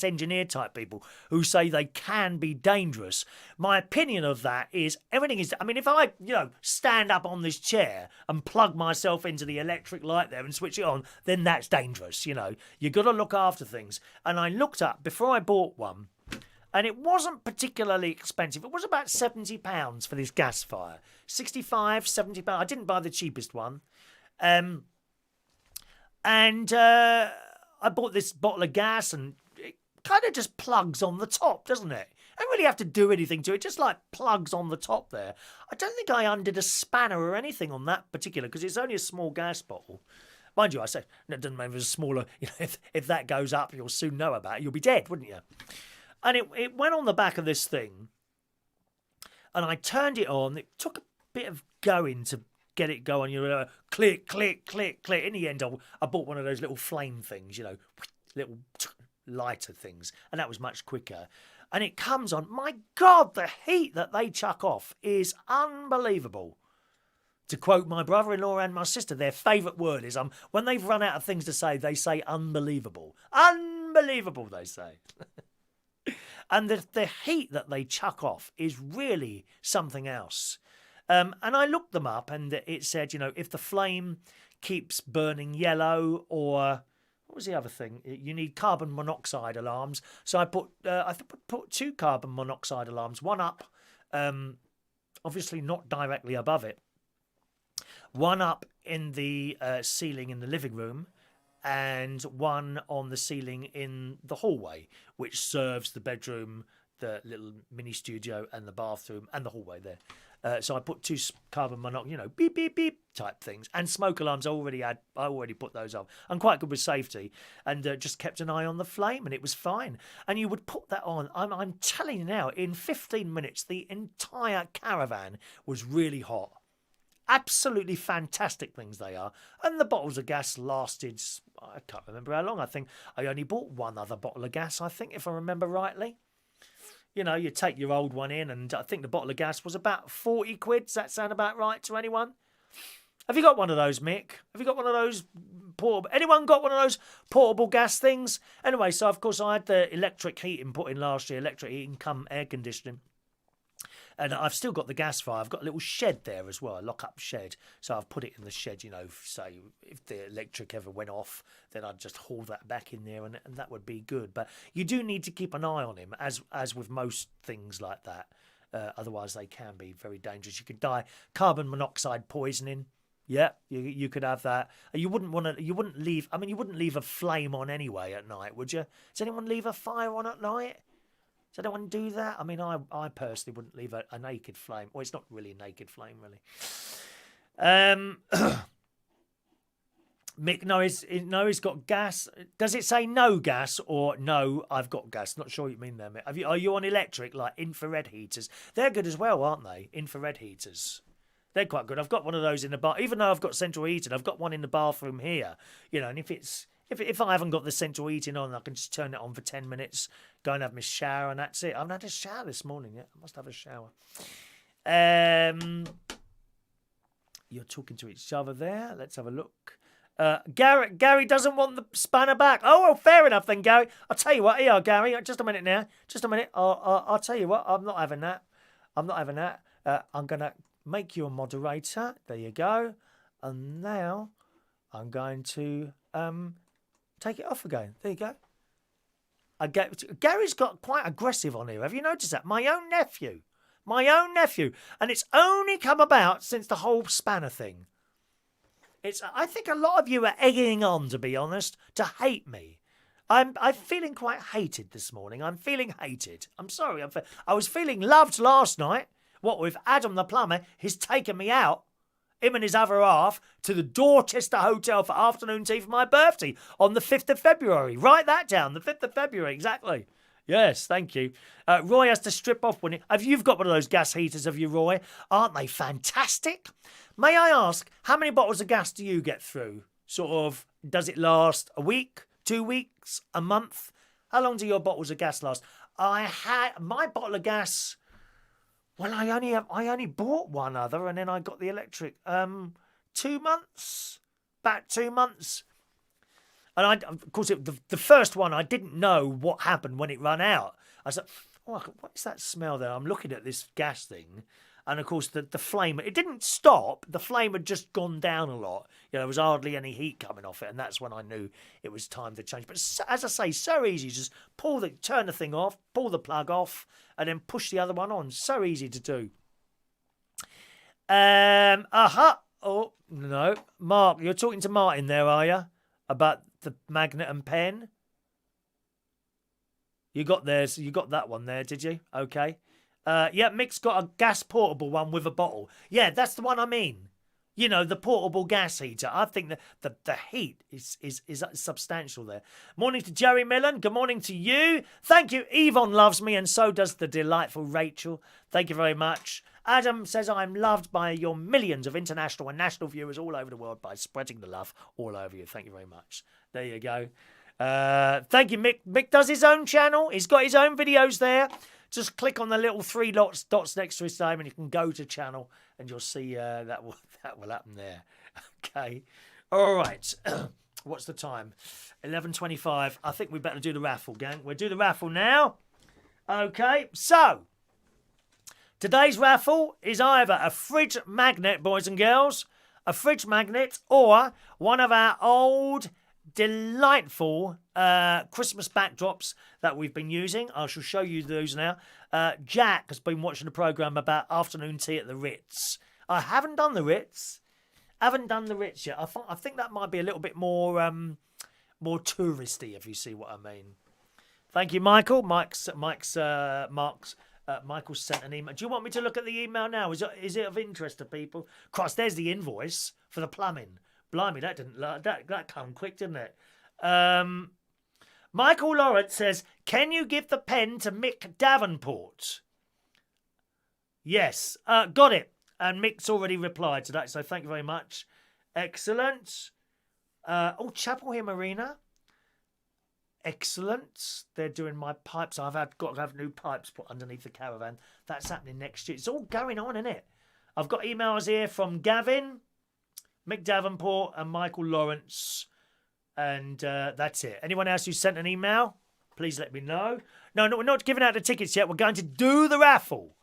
engineer type people, who say they can be dangerous. My opinion of that is everything is, I mean, if I, you know, stand up on this chair and plug myself into the electric light there and switch it on, then that's dangerous, you know. You've got to look after things. And I looked up before I bought one, and it wasn't particularly expensive. It was about £70 for this gas fire. 65, £70. I didn't buy the cheapest one. I bought this bottle of gas, and it kind of just plugs on the top, doesn't it? I don't really have to do anything to it, just like plugs on the top there. I don't think I undid a spanner or anything on that particular, because it's only a small gas bottle. Mind you, I said, no, it doesn't matter if it's smaller. You know, if that goes up, you'll soon know about it. You'll be dead, wouldn't you? And it went on the back of this thing. and I turned it on. It took a bit of going to get it going. You know, click, click, click, click. In the end, I bought one of those little flame things, you know, little lighter things, and that was much quicker. And it comes on. My God, the heat that they chuck off is unbelievable. To quote my brother-in-law and my sister, their favourite word is when they've run out of things to say, they say unbelievable. Unbelievable, they say. And the heat that they chuck off is really something else. And I looked them up, and it said, you know, if the flame keeps burning yellow, or what was the other thing? You need carbon monoxide alarms. So I put 2 carbon monoxide alarms, one up, obviously not directly above it, one up in the ceiling in the living room, and one on the ceiling in the hallway, which serves the bedroom, the little mini studio, and the bathroom, and the hallway there. So I put 2 carbon monoxide, you know, beep, beep, beep type things. And smoke alarms I already put those up. I'm quite good with safety. And just kept an eye on the flame, and it was fine. And you would put that on. I'm telling you now, in 15 minutes, the entire caravan was really hot. Absolutely fantastic things they are. And the bottles of gas lasted, I can't remember how long. I think I only bought one other bottle of gas, I think, if I remember rightly. You know, you take your old one in, and I think the bottle of gas was about 40 quid. Does that sound about right to anyone? Have you got one of those, Mick? Have you got one of those portable... Anyone got one of those portable gas things? Anyway, so of course I had the electric heating put in last year, electric heating come air conditioning. And I've still got the gas fire. I've got a little shed there as well, a lock-up shed. So I've put it in the shed, you know, say if the electric ever went off, then I'd just haul that back in there, and that would be good. But you do need to keep an eye on him, as with most things like that. Otherwise, they can be very dangerous. You could die carbon monoxide poisoning. Yeah, you could have that. You wouldn't leave a flame on anyway at night, would you? Does anyone leave a fire on at night? Does anyone do that? I mean, I personally wouldn't leave a naked flame. Well, it's not really a naked flame, really. Mick, no, he's got gas. Does it say no gas or no, I've got gas? Not sure what you mean there, Mick. Are you on electric, like infrared heaters? They're good as well, aren't they? Infrared heaters. They're quite good. I've got one of those in the bar. Even though I've got central heating, I've got one in the bathroom here. You know, and if I haven't got the central heating on, I can just turn it on for 10 minutes, go and have my shower, and that's it. I haven't had a shower this morning yet. I must have a shower. You're talking to each other there. Let's have a look. Gary doesn't want the spanner back. Oh, well, fair enough then, Gary. I'll tell you what. Here, Gary. Just a minute now. Just a minute. I'll tell you what. I'm not having that. I'm going to make you a moderator. There you go. And now I'm going to... take it off again. There you go. Gary's got quite aggressive on here. Have you noticed that? My own nephew. And it's only come about since the whole spanner thing. I think a lot of you are egging on, to be honest, to hate me. I'm feeling quite hated this morning. I'm feeling hated. I'm sorry. I was feeling loved last night. What with Adam the plumber, he's taken me out, him and his other half, to the Dorchester Hotel for afternoon tea for my birthday on the 5th of February. Write that down, the 5th of February, exactly. Yes, thank you. Roy has to strip off when you've got one of those gas heaters, have you, Roy? Aren't they fantastic? May I ask, how many bottles of gas do you get through? Sort of, does it last a week, 2 weeks, a month? How long do your bottles of gas last? My bottle of gas... Well, I only bought one other, and then I got the electric. 2 months, about 2 months, and of course, the first one I didn't know what happened when it ran out. I said, "Oh, what is that smell there?" I'm looking at this gas thing, and of course, the flame. It didn't stop. The flame had just gone down a lot. You know, there was hardly any heat coming off it, and that's when I knew it was time to change. But as I say, so easy. Just turn the thing off, pull the plug off, and then push the other one on. So easy to do. Oh, no. Mark, you're talking to Martin there, are you? About the magnet and pen? You got that one there, did you? Okay. Yeah, Mick's got a gas portable one with a bottle. Yeah, that's the one I mean. You know, the portable gas heater. I think the heat is substantial there. Morning to Jerry Millen. Good morning to you. Thank you. Yvonne loves me, and so does the delightful Rachel. Thank you very much. Adam says, I'm loved by your millions of international and national viewers all over the world by spreading the love all over you. Thank you very much. There you go. Thank you, Mick. Mick does his own channel. He's got his own videos there. Just click on the little three dots next to his name and you can go to channel and you'll see that will happen there. Okay. All right. What's the time? 11:25. I think we better do the raffle, gang. We'll do the raffle now. Okay. So, today's raffle is either a fridge magnet, boys and girls, a fridge magnet, or one of our old delightful Christmas backdrops that we've been using. I shall show you those now. Jack has been watching the programme about afternoon tea at the Ritz. I haven't done the Ritz. Yet. I think that might be a little bit more touristy, if you see what I mean. Thank you, Michael. Michael sent an email. Do you want me to look at the email now? Is it of interest to people? Christ, there's the invoice for the plumbing. Blimey, that come quick, didn't it? Michael Lawrence says, can you give the pen to Mick Davenport? Yes, got it. And Mick's already replied to that, so thank you very much. Excellent. Chapel Hill Marina. Excellent. They're doing my pipes. Got to have new pipes put underneath the caravan. That's happening next year. It's all going on, isn't it? I've got emails here from Gavin, Mick Davenport and Michael Lawrence. And that's it. Anyone else who sent an email, please let me know. No, we're not giving out the tickets yet. We're going to do the raffle.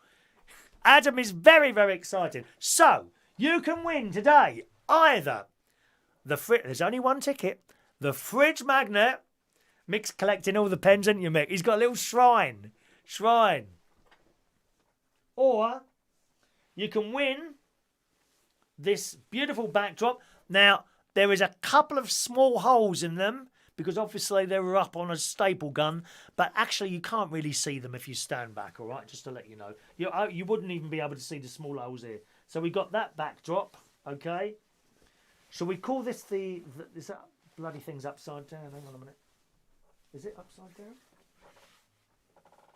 Adam is very, very excited. So, you can win today either there's only one ticket, the fridge magnet. Mick's collecting all the pens, isn't you, Mick? He's got a little shrine. Or you can win this beautiful backdrop. Now, there is a couple of small holes in them because obviously they were up on a staple gun, but actually you can't really see them if you stand back, all right? Just to let you know. You wouldn't even be able to see the small holes here. So we got that backdrop, okay? Shall we call this is that bloody thing's upside down? Hang on a minute. Is it upside down?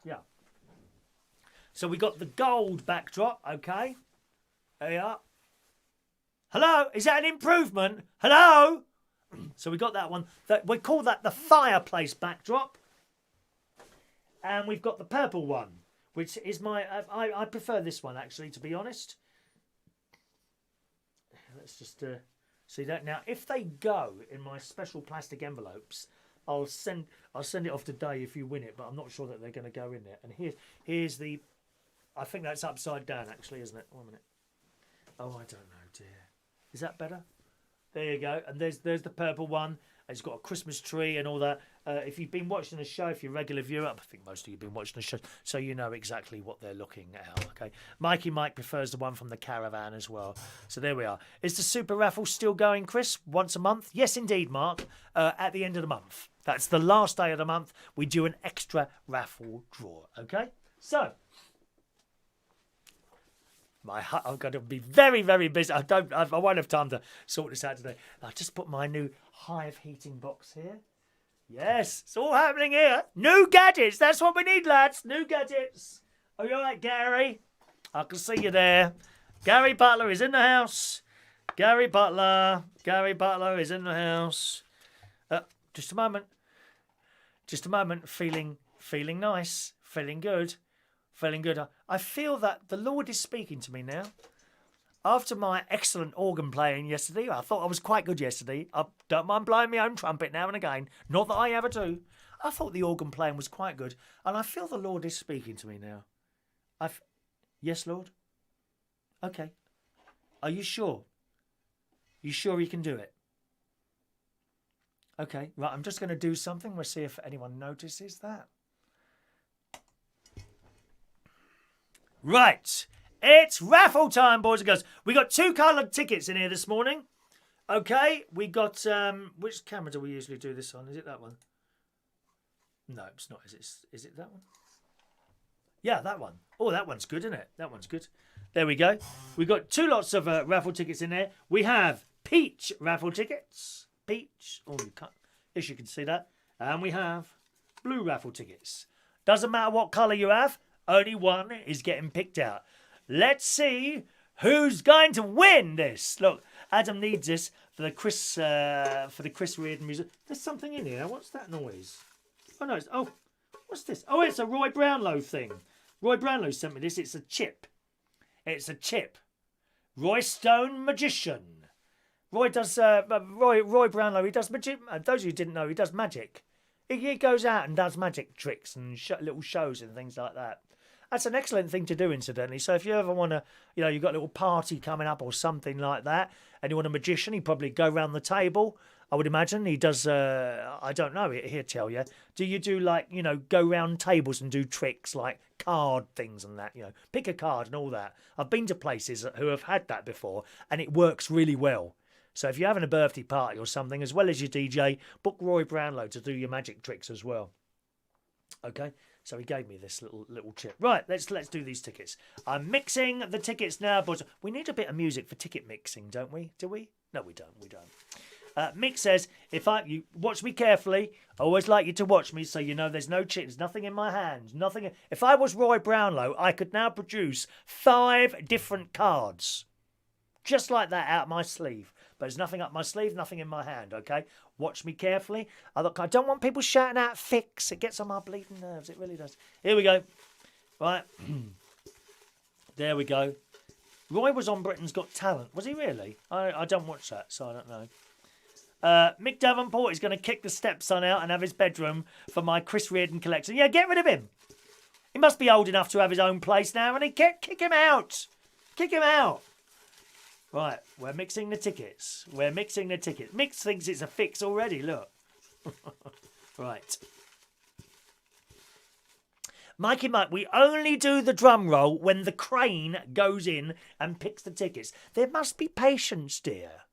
Yeah. So we got the gold backdrop, okay? There you are. Hello? Is that an improvement? Hello? So we got that one. We call that the fireplace backdrop. And we've got the purple one, which is I prefer this one, actually, to be honest. Let's just see that. Now, if they go in my special plastic envelopes, I'll send it off today if you win it, but I'm not sure that they're going to go in there. And here's the... I think that's upside down, actually, isn't it? 1 minute. Oh, I don't know, dear. Is that better? There you go. And there's the purple one. It's got a Christmas tree and all that. If you've been watching the show, if you're a regular viewer, I think most of you have been watching the show, so you know exactly what they're looking at. Okay. Mike prefers the one from the caravan as well. So there we are. Is the super raffle still going, Chris? Once a month? Yes, indeed, Mark. At the end of the month. That's the last day of the month. We do an extra raffle draw. Okay. So... I'm going to be very, very busy. I won't have time to sort this out today. I'll just put my new Hive heating box here. Yes, it's all happening here. New gadgets. That's what we need, lads. New gadgets. Are you all right, Gary? I can see you there. Gary Butler is in the house. Gary Butler is in the house. Just a moment. Feeling nice. Feeling good. I feel that the Lord is speaking to me now. After my excellent organ playing yesterday, I thought I was quite good yesterday. I don't mind blowing my own trumpet now and again. Not that I ever do. I thought the organ playing was quite good. And I feel the Lord is speaking to me now. Yes, Lord? Okay. Are you sure? You sure you can do it? Okay, right, I'm just going to do something. We'll see if anyone notices that. Right, it's raffle time, boys and girls. We got 2 coloured tickets in here this morning. Okay, we got, which camera do we usually do this on? Is it that one? No, it's not. Is it that one? Yeah, that one. Oh, that one's good, isn't it? That one's good. There we go. We've got 2 lots of raffle tickets in there. We have peach raffle tickets. Peach. Oh, you can't. Yes, you can see that. And we have blue raffle tickets. Doesn't matter what colour you have. Only one is getting picked out. Let's see who's going to win this. Look, Adam needs this for the Chris Reardon music. There's something in here. What's that noise? Oh no! What's this? Oh, it's a Roy Brownlow thing. Roy Brownlow sent me this. It's a chip. It's a chip. Roy Stone Magician. Roy does. Roy Brownlow. He does magic. Those of you who didn't know, he does magic. He goes out and does magic tricks and little shows and things like that. That's an excellent thing to do, incidentally. So if you ever want to, you've got a little party coming up or something like that, and you want a magician, he'd probably go round the table. I would imagine he does. I don't know. He'll tell you. Do you do go round tables and do tricks like card things and that? Pick a card and all that. I've been to places who have had that before, and it works really well. So if you're having a birthday party or something, as well as your DJ, book Roy Brownlow to do your magic tricks as well. Okay. So he gave me this little chip. Right, let's do these tickets. I'm mixing the tickets now, but we need a bit of music for ticket mixing, don't we? Do we? No, we don't. We don't. Mick says, you watch me carefully. I always like you to watch me, so you know there's no chips, nothing in my hands, nothing. If I was Roy Brownlow, I could now produce 5 different cards, just like that, out of my sleeve. But there's nothing up my sleeve, nothing in my hand, okay? Watch me carefully. I don't want people shouting out fix. It gets on my bleeding nerves. It really does. Here we go. Right. There we go. Roy was on Britain's Got Talent. Was he really? I don't watch that, so I don't know. Mick Davenport is going to kick the stepson out and have his bedroom for my Chris Reardon collection. Yeah, get rid of him. He must be old enough to have his own place now, and kick him out. Kick him out. Right, we're mixing the tickets. Mick thinks it's a fix already, look. Right. Mikey Mike, we only do the drum roll when the crane goes in and picks the tickets. There must be patience, dear.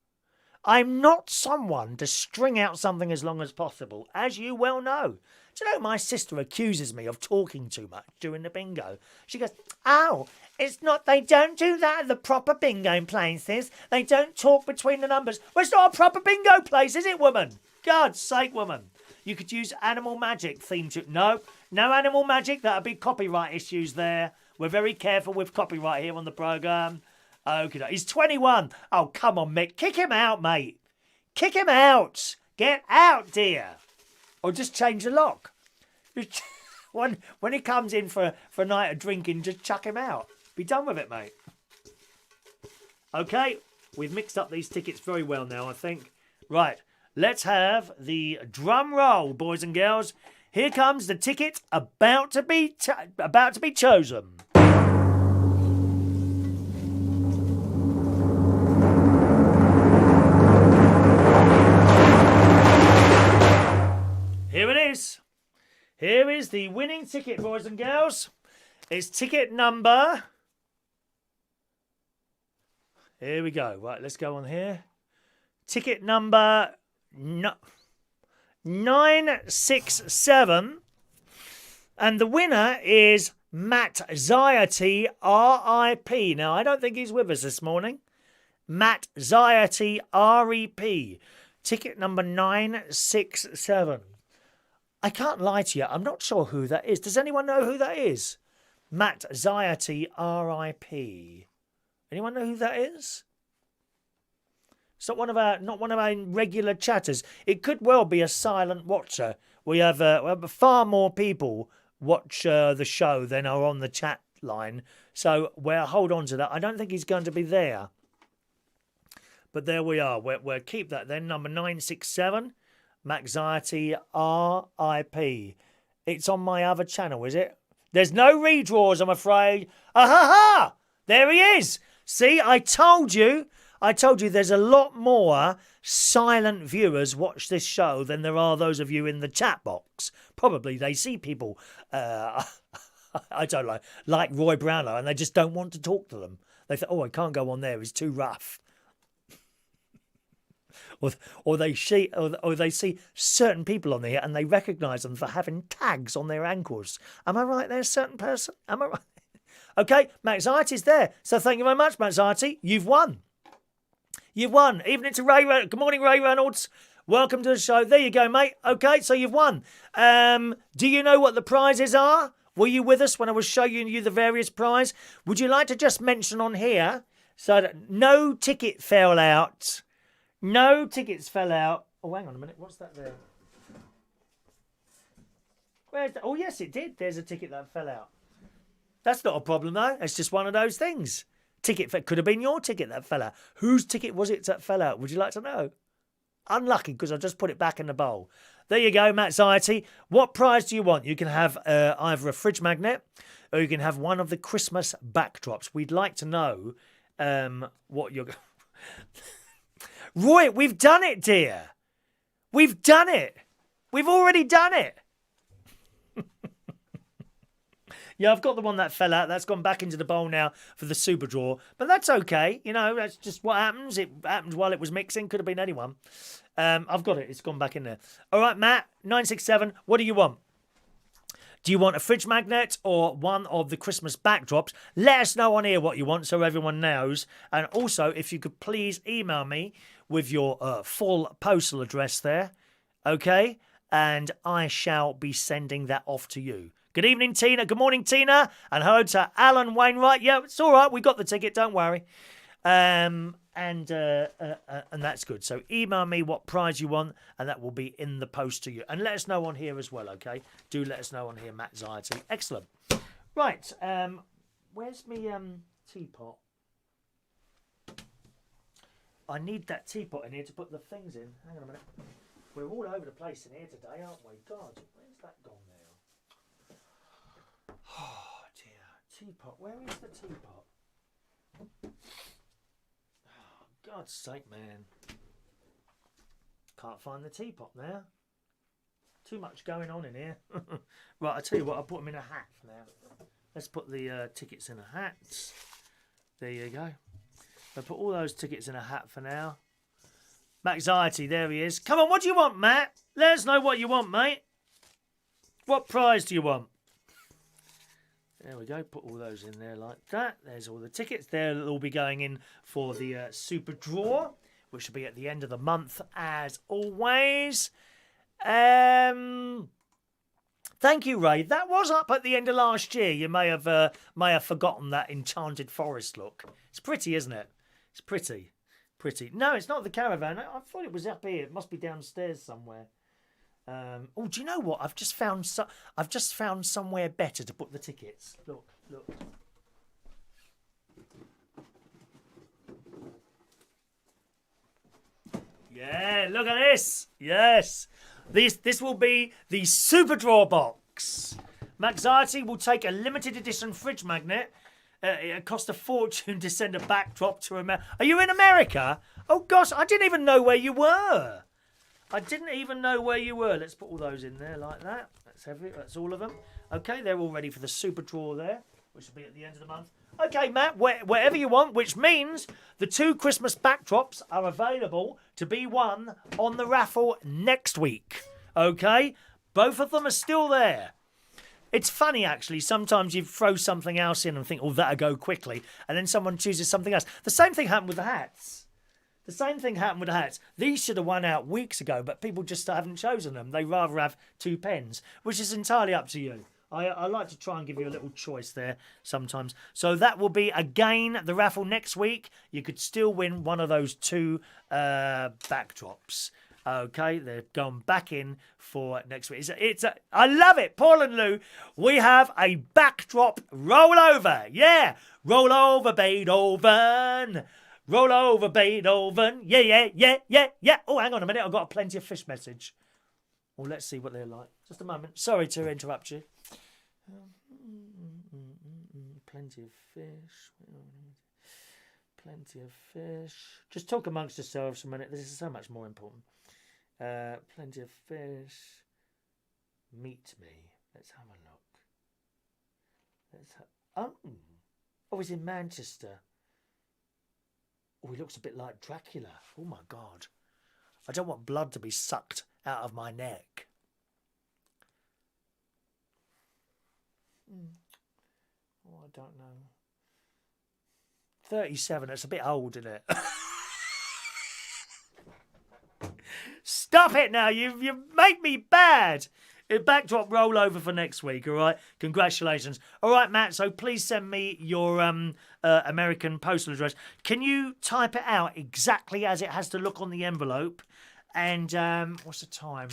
I'm not someone to string out something as long as possible, as you well know. Do you know, my sister accuses me of talking too much during the bingo. She goes, oh, it's not, they don't do that at the proper bingo places. They don't talk between the numbers. Well, it's not a proper bingo place, is it, woman? God's sake, woman. You could use Animal Magic theme to... No Animal Magic. That'll be copyright issues there. We're very careful with copyright here on the programme. Okay, he's 21. Oh, come on, Mick. Kick him out, mate. Kick him out. Get out, dear. Or just change the lock. When he comes in for a night of drinking, just chuck him out. Be done with it, mate. Okay, we've mixed up these tickets very well now, I think. Right, let's have the drum roll, boys and girls. Here comes the ticket about to be chosen. Here it is. Here is the winning ticket, boys and girls. It's ticket number... Here we go. Right, let's go on here. Ticket number 967. And the winner is Matt Ziety, R.I.P. Now, I don't think he's with us this morning. Matt Ziety, R.E.P. Ticket number 967. I can't lie to you. I'm not sure who that is. Does anyone know who that is? Matt Ziety, R.I.P. Anyone know who that is? It's not one of our regular chatters. It could well be a silent watcher. We have far more people watch the show than are on the chat line. So we'll hold on to that. I don't think he's going to be there. But there we are. We'll keep that then. Number 967. Maxiety R.I.P. It's on my other channel, is it? There's no redraws, I'm afraid. Ah-ha-ha! There he is. See, I told you there's a lot more silent viewers watch this show than there are those of you in the chat box. Probably they see people, I don't know, like Roy Brownlow, and they just don't want to talk to them. They think, oh, I can't go on there, it's too rough. Or they see certain people on there and they recognise them for having tags on their ankles. Am I right there, certain person? Am I right? Okay, Maxiety's there. So thank you very much, Maxie. You've won. You've won. Evening to Ray. Good morning, Ray Reynolds. Welcome to the show. There you go, mate. Okay, so you've won. Do you know what the prizes are? Were you with us when I was showing you the various prizes? Would you like to just mention on here so that no ticket fell out? No tickets fell out. Oh, hang on a minute. What's that there? Where's that? Oh, yes, it did. There's a ticket that fell out. That's not a problem, though. It's just one of those things. Could have been your ticket that fell out. Whose ticket was it that fell out? Would you like to know? Unlucky, because I just put it back in the bowl. There you go, Matsiety. What prize do you want? You can have either a fridge magnet or you can have one of the Christmas backdrops. We'd like to know what you're... Roy, we've done it, dear. We've done it. We've already done it. Yeah, I've got the one that fell out. That's gone back into the bowl now for the super draw. But that's okay. You know, that's just what happens. It happened while it was mixing. Could have been anyone. I've got it. It's gone back in there. All right, Matt, 967. What do you want? Do you want a fridge magnet or one of the Christmas backdrops? Let us know on here what you want so everyone knows. And also, if you could please email me with your full postal address there. Okay? And I shall be sending that off to you. Good evening, Tina. Good morning, Tina. And hello to Alan Wainwright. Yeah, it's all right. We got the ticket. Don't worry. And that's good. So email me what prize you want, and that will be in the post to you. And let us know on here as well, okay? Do let us know on here, Matt Ziety. Excellent. Right. Where's me teapot? I need that teapot in here to put the things in. Hang on a minute. We're all over the place in here today, aren't we? God, where's that gone now? Oh dear, teapot. Where is the teapot? Oh, God's sake, man. Can't find the teapot now. Too much going on in here. Right, I tell you what, I'll put them in a hat now. Let's put the tickets in a hat. There you go. I'll put all those tickets in a hat for now. Maxiety, there he is. Come on, what do you want, Matt? Let us know what you want, mate. What prize do you want? There we go. Put all those in there like that. There's all the tickets there. They'll all be going in for the super draw, which will be at the end of the month, as always. Thank you, Ray. That was up at the end of last year. You may have forgotten that enchanted forest look. It's pretty, isn't it? It's pretty. No, it's not the caravan. I thought it was up here. It must be downstairs somewhere. Oh, do you know what? I've just found somewhere better to put the tickets. Look. Yeah, look at this. Yes. This will be the super draw box. Maxiety will take a limited edition fridge magnet. It cost a fortune to send a backdrop to America. Are you in America? Oh gosh, I didn't even know where you were. Let's put all those in there like that. That's all of them. Okay, they're all ready for the super draw there, which will be at the end of the month. Okay, Matt, wherever you want, which means the 2 Christmas backdrops are available to be won on the raffle next week. Okay? Both of them are still there. It's funny, actually. Sometimes you throw something else in and think, oh, that'll go quickly. And then someone chooses something else. The same thing happened with the hats. These should have won out weeks ago, but people just haven't chosen them. They rather have 2 pens, which is entirely up to you. I like to try and give you a little choice there sometimes. So that will be, again, the raffle next week. You could still win one of those 2 backdrops. Okay, they're going back in for next week. I love it, Paul and Lou. We have a backdrop rollover. Yeah, roll over Beethoven. Roll over Beethoven. Yeah. Oh, hang on a minute. I've got a plenty of fish message. Well, let's see what they're like. Just a moment. Sorry to interrupt you. Plenty of fish. Plenty of fish. Just talk amongst yourselves for a minute. This is so much more important. Plenty of fish. Meet me. Let's have a look. Oh, he's in Manchester. Oh, he looks a bit like Dracula. Oh, my God. I don't want blood to be sucked out of my neck. Oh, I don't know. 37. That's a bit old, isn't it? Stop it now. You make me bad. Backdrop rollover for next week, all right? Congratulations. All right, Matt, so please send me your American postal address. Can you type it out exactly as it has to look on the envelope? And what's the time?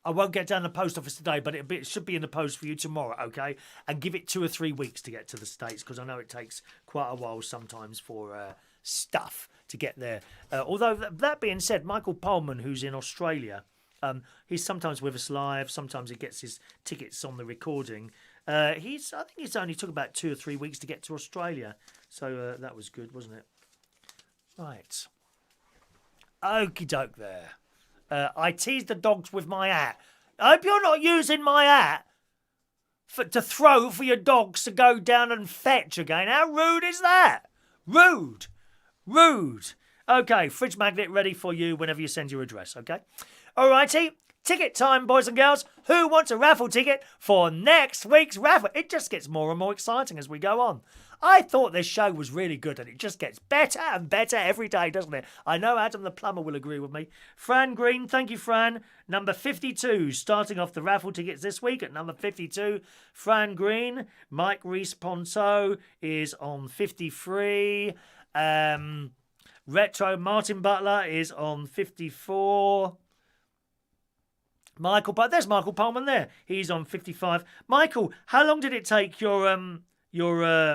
I won't get down to the post office today, but it should be in the post for you tomorrow, okay? And give it 2 or 3 weeks to get to the States, because I know it takes quite a while sometimes for stuff to get there. Although, that being said, Michael Pullman, who's in Australia... he's sometimes with us live. Sometimes he gets his tickets on the recording. I think it's only took about 2 or 3 weeks to get to Australia. So that was good, wasn't it? Right. Okie doke there. I teased the dogs with my hat. I hope you're not using my hat to throw for your dogs to go down and fetch again. How rude is that? Rude. Rude. Okay, fridge magnet ready for you whenever you send your address, okay? Alrighty, ticket time, boys and girls. Who wants a raffle ticket for next week's raffle? It just gets more and more exciting as we go on. I thought this show was really good, and it just gets better and better every day, doesn't it? I know Adam the plumber will agree with me. Fran Green, thank you, Fran. Number 52, starting off the raffle tickets this week at number 52. Fran Green. Mike Reese-Ponto is on 53. Retro Martin Butler is on 54. There's Michael Pullman there. He's on 55. Michael, how long did it take your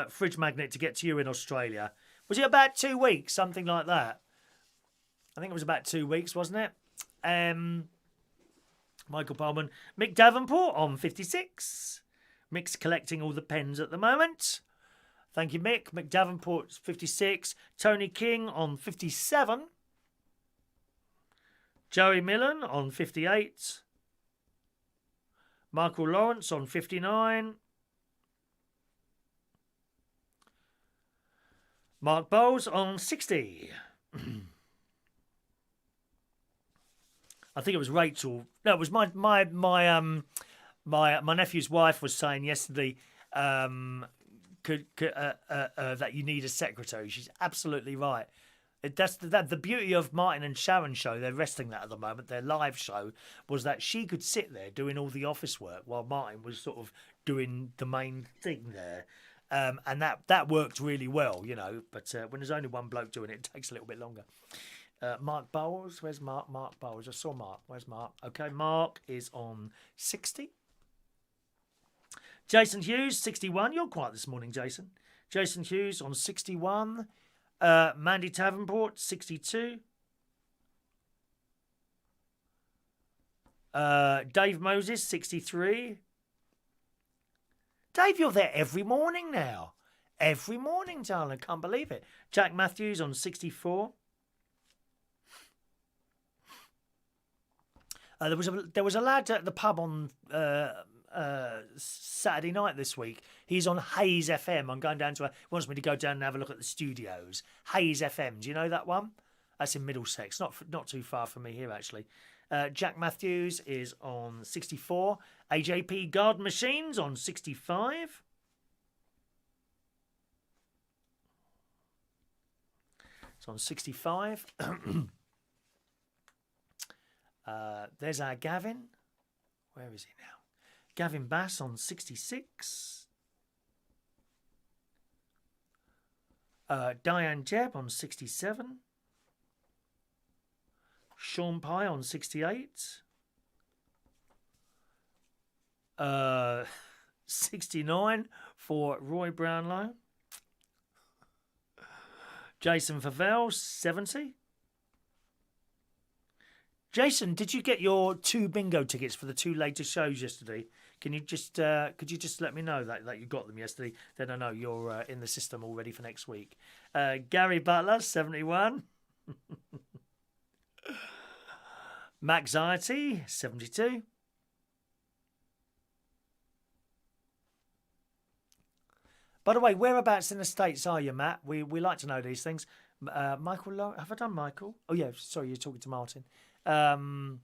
fridge magnet to get to you in Australia? Was it about 2 weeks, something like that? I think it was about 2 weeks, wasn't it? Michael Pullman. Mick Davenport on 56. Mick's collecting all the pens at the moment. Thank you, Mick. Mick Davenport's 56. Tony King on 57. Joey Millen on 58. Michael Lawrence on 59. Mark Bowles on 60. I think it was Rachel. No, it was my nephew's wife was saying yesterday that you need a secretary. She's absolutely right. That's the beauty of Martin and Sharon's show. They're resting that at the moment. Their live show was that she could sit there doing all the office work while Martin was sort of doing the main thing there. And that worked really well, you know. But when there's only one bloke doing it, it takes a little bit longer. Mark Bowles, where's Mark? Mark Bowles. I saw Mark. Where's Mark? Okay, Mark is on 60. Jason Hughes, 61. You're quiet this morning, Jason. Jason Hughes on 61. Mandy Davenport, 62. Dave Moses, 63. Dave, you're there every morning now. Every morning, darling. I can't believe it. Jack Matthews on 64. There was a lad at the pub on Saturday night this week. He's on Hayes FM. I'm going down to he wants me to go down and have a look at the studios. Hayes FM. Do you know that one? That's in Middlesex. Not too far from me here, actually. Jack Matthews is on 64. AJP Garden Machines on 65. It's on 65. There's our Gavin. Where is he now? Gavin Bass on 66. Diane Jebb on 67. Sean Pye on 68. 69 for Roy Brownlow. Jason Favell, 70. Jason, did you get your 2 bingo tickets for the 2 latest shows yesterday? Can you just could you just let me know that you got them yesterday? Then I know you're in the system already for next week. Gary Butler, 71. Maxiety, 72. By the way, whereabouts in the States are you, Matt? We like to know these things. Michael, have I done Michael? Oh yeah, sorry, you're talking to Martin. Paul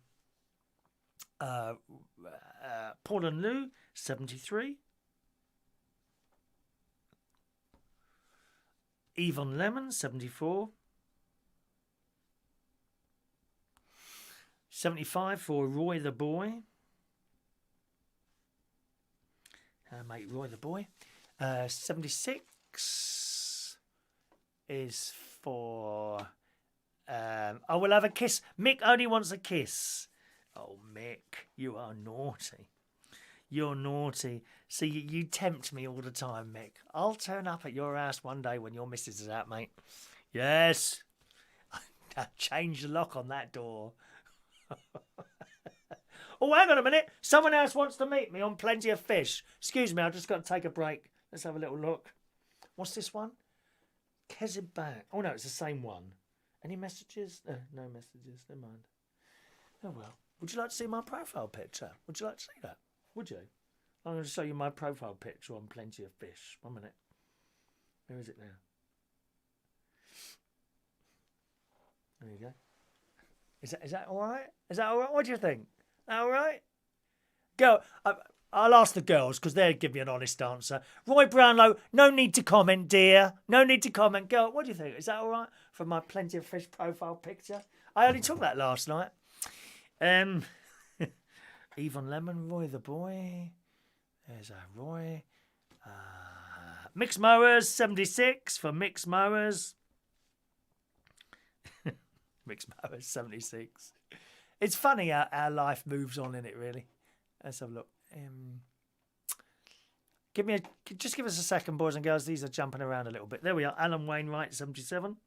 and Lou, 73. Yvonne Lemon, 74. 75 for Roy the Boy. Mate, Roy the Boy. 76 is for... I will have a kiss. Mick only wants a kiss. Oh, Mick, you are naughty. You're naughty. See, you tempt me all the time, Mick. I'll turn up at your house one day when your missus is out, mate. Yes. Change the lock on that door. Oh, hang on a minute. Someone else wants to meet me on Plenty of Fish. Excuse me, I've just got to take a break. Let's have a little look. What's this one? Kezibak. Oh, no, it's the same one. Any messages? No messages. Never mind. Oh, well. Would you like to see my profile picture? Would you like to see that? Would you? I'm going to show you my profile picture on Plenty of Fish. 1 minute. Where is it now? There you go. Is that all right? Is that all right? What do you think? All right? Go. I'll ask the girls because they'll give me an honest answer. Roy Brownlow, no need to comment, dear. No need to comment. Girl, what do you think? Is that all right for my Plenty of Fish profile picture? I only took that last night. Yvonne Lemon, Roy the Boy. There's Roy. Mixed Mowers, 76 for Mixed Mowers. Mixed Mowers, 76. It's funny how life moves on in it, really. Let's have a look. Just give us a second, boys and girls. These are jumping around a little bit. There we are. Alan Wainwright, 77.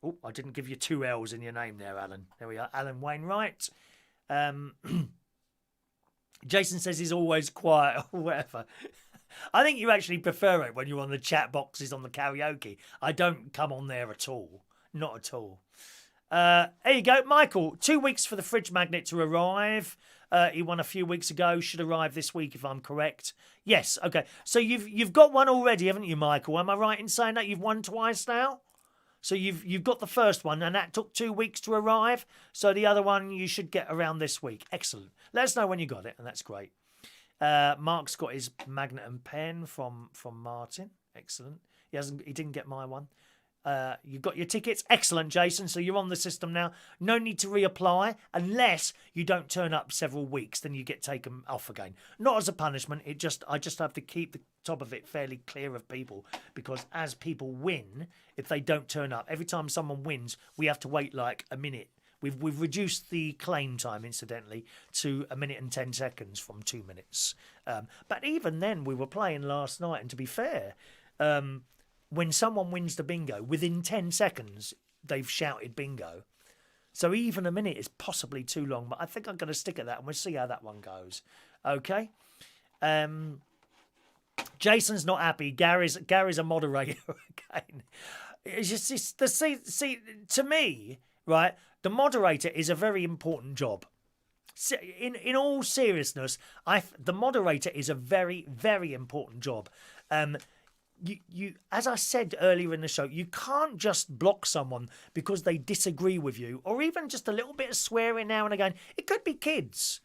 Oh, I didn't give you 2 L's in your name there, Alan. There we are. Alan Wainwright. Jason says he's always quiet or whatever. I think you actually prefer it when you're on the chat boxes on the karaoke. I don't come on there at all. Not at all. There you go. Michael, 2 weeks for the fridge magnet to arrive. He won a few weeks ago. Should arrive this week if I'm correct. Yes, okay. So you've got one already, haven't you, Michael? Am I right in saying that you've won twice now? So you've got the first one, and that took 2 weeks to arrive. So the other one you should get around this week. Excellent. Let us know when you got it, and that's great. Mark's got his magnet and pen from Martin. Excellent. He didn't get my one. You've got your tickets. Excellent, Jason. So you're on the system now. No need to reapply unless you don't turn up several weeks. Then you get taken off again. Not as a punishment. I just have to keep the top of it fairly clear of people because as people win, if they don't turn up, every time someone wins, we have to wait like a minute. We've reduced the claim time, incidentally, to 1 minute and 10 seconds from 2 minutes. But even then, we were playing last night, and to be fair, when someone wins the bingo, within 10 seconds, they've shouted bingo. So even a minute is possibly too long, but I think I'm going to stick at that, and we'll see how that one goes. Okay? Jason's not happy. Gary's a moderator again. It's just see, to me, right, the moderator is a very important job. In all seriousness, the moderator is a very, very important job. You, as I said earlier in the show, you can't just block someone because they disagree with you, or even just a little bit of swearing now and again. It could be kids.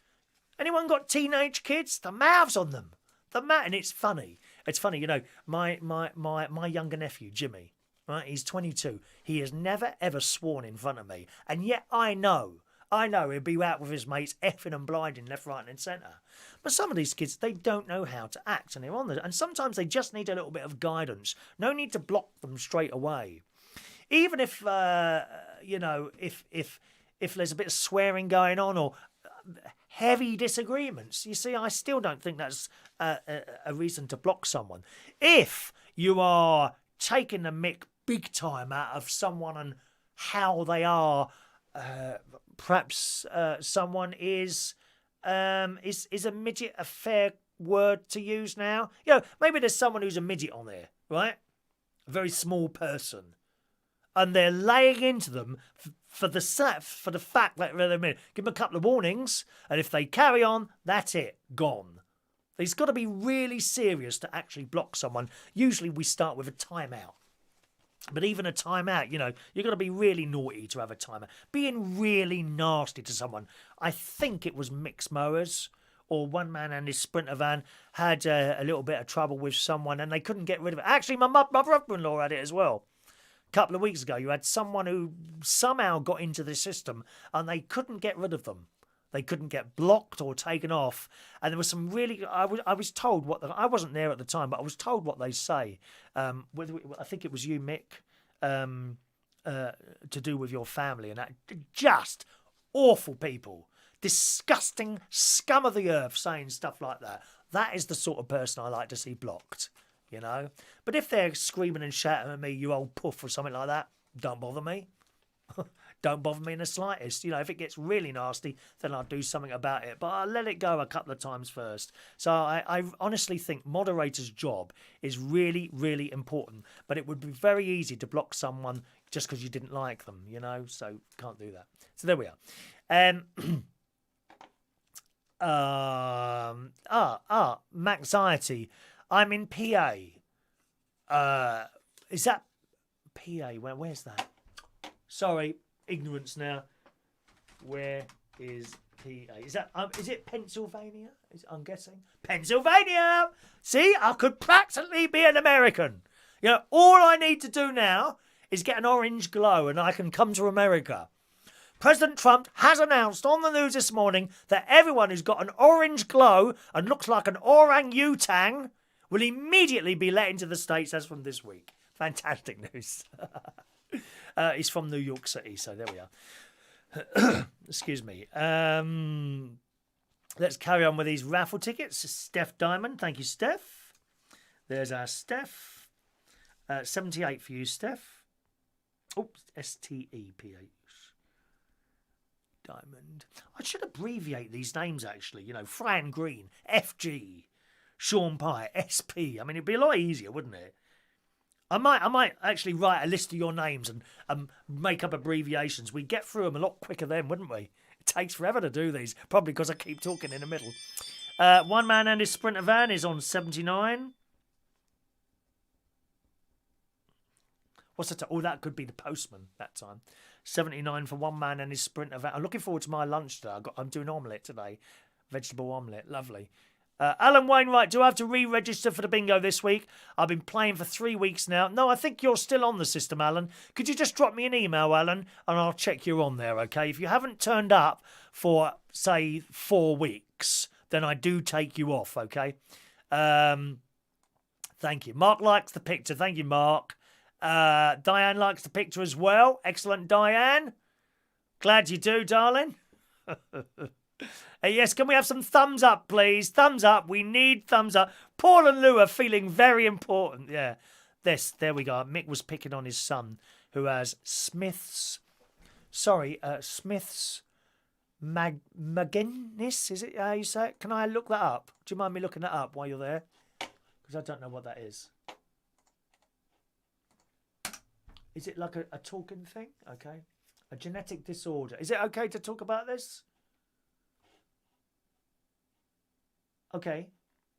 Anyone got teenage kids? The mouths on them, and it's funny. It's funny, you know. My younger nephew Jimmy, right? He's 22. He has never ever sworn in front of me, and yet I know he'll be out with his mates effing and blinding left, right, and centre. But some of these kids, they don't know how to act, and they're on and sometimes they just need a little bit of guidance. No need to block them straight away. Even if if there's a bit of swearing going on or heavy disagreements, you see, I still don't think that's a reason to block someone. If you are taking the mick big time out of someone and how they are. Perhaps someone is a midget a fair word to use now? You know, maybe there's someone who's a midget on there, right? A very small person, and they're laying into them for the fact that they're a midget. Give them a couple of warnings, and if they carry on, that's it, gone. It's got to be really serious to actually block someone. Usually, we start with a timeout. But even a timeout, you know, you've got to be really naughty to have a timeout. Being really nasty to someone. I think it was Mixed Mowers or one man and his Sprinter van had a little bit of trouble with someone and they couldn't get rid of it. Actually, my brother-in-law had it as well. A couple of weeks ago, you had someone who somehow got into the system and they couldn't get rid of them. They couldn't get blocked or taken off. And there was some really... I was told what... I wasn't there at the time, but I was told what they say. I think it was you, Mick, to do with your family and that. Just awful people. Disgusting scum of the earth saying stuff like that. That is the sort of person I like to see blocked, you know. But if they're screaming and shouting at me, you old puff or something like that, don't bother me. Don't bother me in the slightest. You know, if it gets really nasty, then I'll do something about it. But I'll let it go a couple of times first. So I honestly think moderator's job is really, really important. But it would be very easy to block someone just because you didn't like them, you know. So can't do that. So there we are. Maxiety. I'm in PA. Is that PA? Where's that? Sorry, ignorance now. Where is PA? Is it Pennsylvania? I'm guessing Pennsylvania. See, I could practically be an American. You know, all I need to do now is get an orange glow, and I can come to America. President Trump has announced on the news this morning that everyone who's got an orange glow and looks like an orangutan will immediately be let into the States as from this week. Fantastic news. He's from New York City, so there we are. Excuse me. Let's carry on with these raffle tickets. Steph Diamond. Thank you, Steph. There's our Steph. 78 for you, Steph. Oops, S-T-E-P-H. Diamond. I should abbreviate these names, actually. You know, Fran Green, F-G, Sean Pye, S-P. I mean, it'd be a lot easier, wouldn't it? I might actually write a list of your names and make up abbreviations. We'd get through them a lot quicker then, wouldn't we? It takes forever to do these, probably because I keep talking in the middle. One man and his Sprinter van is on 79. What's that? Oh, that could be the postman that time. 79 for one man and his Sprinter van. I'm looking forward to my lunch today. I'm doing omelette today. Vegetable omelette. Lovely. Alan Wainwright, do I have to re-register for the bingo this week? I've been playing for 3 weeks now. No, I think you're still on the system, Alan. Could you just drop me an email, Alan, and I'll check you're on there, okay? If you haven't turned up for, say, 4 weeks, then I do take you off, okay? Thank you. Mark likes the picture. Thank you, Mark. Diane likes the picture as well. Excellent, Diane. Glad you do, darling. Yes, can we have some thumbs up, please? Thumbs up. We need thumbs up. Paul and Lou are feeling very important. Yeah. There we go. Mick was picking on his son, who has Smith's Magennis. Is it how you say it? Can I look that up? Do you mind me looking that up while you're there? Because I don't know what that is. Is it like a talking thing? Okay. A genetic disorder. Is it okay to talk about this? Okay.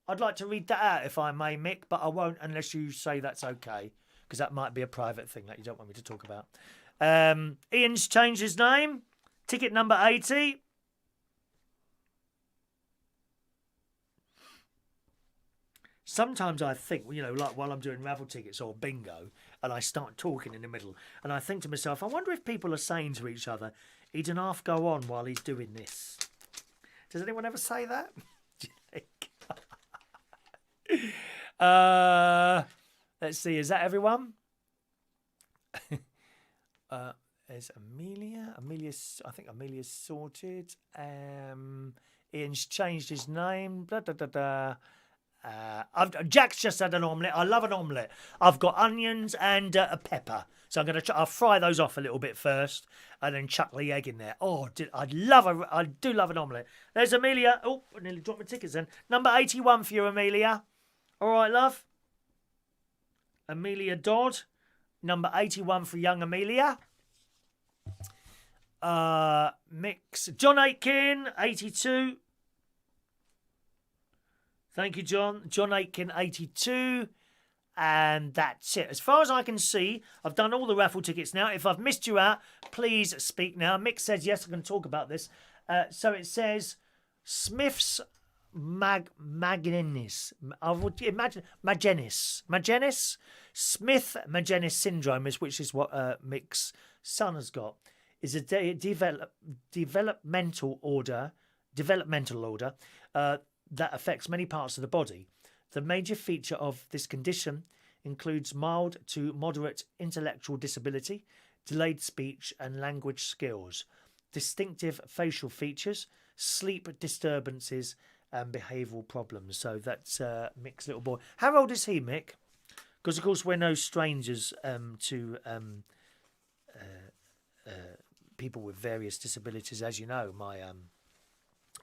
I'd like to read that out if I may, Mick, but I won't unless you say that's okay, because that might be a private thing that you don't want me to talk about. Ian's changed his name. Ticket number 80. Sometimes I think, you know, like while I'm doing raffle tickets or bingo, and I start talking in the middle, and I think to myself, I wonder if people are saying to each other, he didn't half go on while he's doing this. Does anyone ever say that? Let's see, is that everyone? There's Amelia. I think Amelia's sorted. Ian's changed his name. Blah, blah, blah, blah. Jack's just had an omelette. I love an omelette. I've got onions and a pepper, so I'll fry those off a little bit first, and then chuck the egg in there. Oh, I do love an omelette. There's Amelia. Oh, I nearly dropped my tickets then. Number 81 for you, Amelia. All right, love. Amelia Dodd. Number 81 for young Amelia. Mix. John Aitken, 82. Thank you, John. John Aitken, 82. And that's it. As far as I can see, I've done all the raffle tickets now. If I've missed you out, please speak now. Mick says, yes, I can talk about this. So it says Smith's Magenis. I would imagine Magenis Smith Magenis syndrome which is what Mick's son has got. Is a developmental order that affects many parts of the body. The major feature of this condition includes mild to moderate intellectual disability, delayed speech and language skills, distinctive facial features, sleep disturbances and behavioural problems. So that's Mick's little boy. How old is he, Mick? Because, of course, we're no strangers to people with various disabilities. As you know,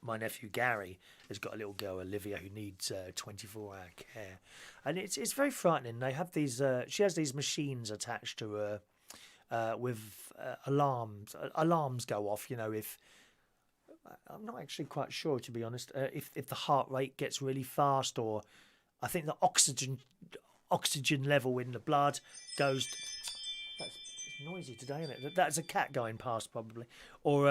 my nephew Gary has got a little girl, Olivia, who needs 24-hour care. And it's very frightening. They have these... she has these machines attached to her with alarms. Alarms go off, you know, if... I'm not actually quite sure, to be honest, if the heart rate gets really fast, or I think the oxygen level in the blood goes... It's noisy today, isn't it? That's a cat going past, probably. Or,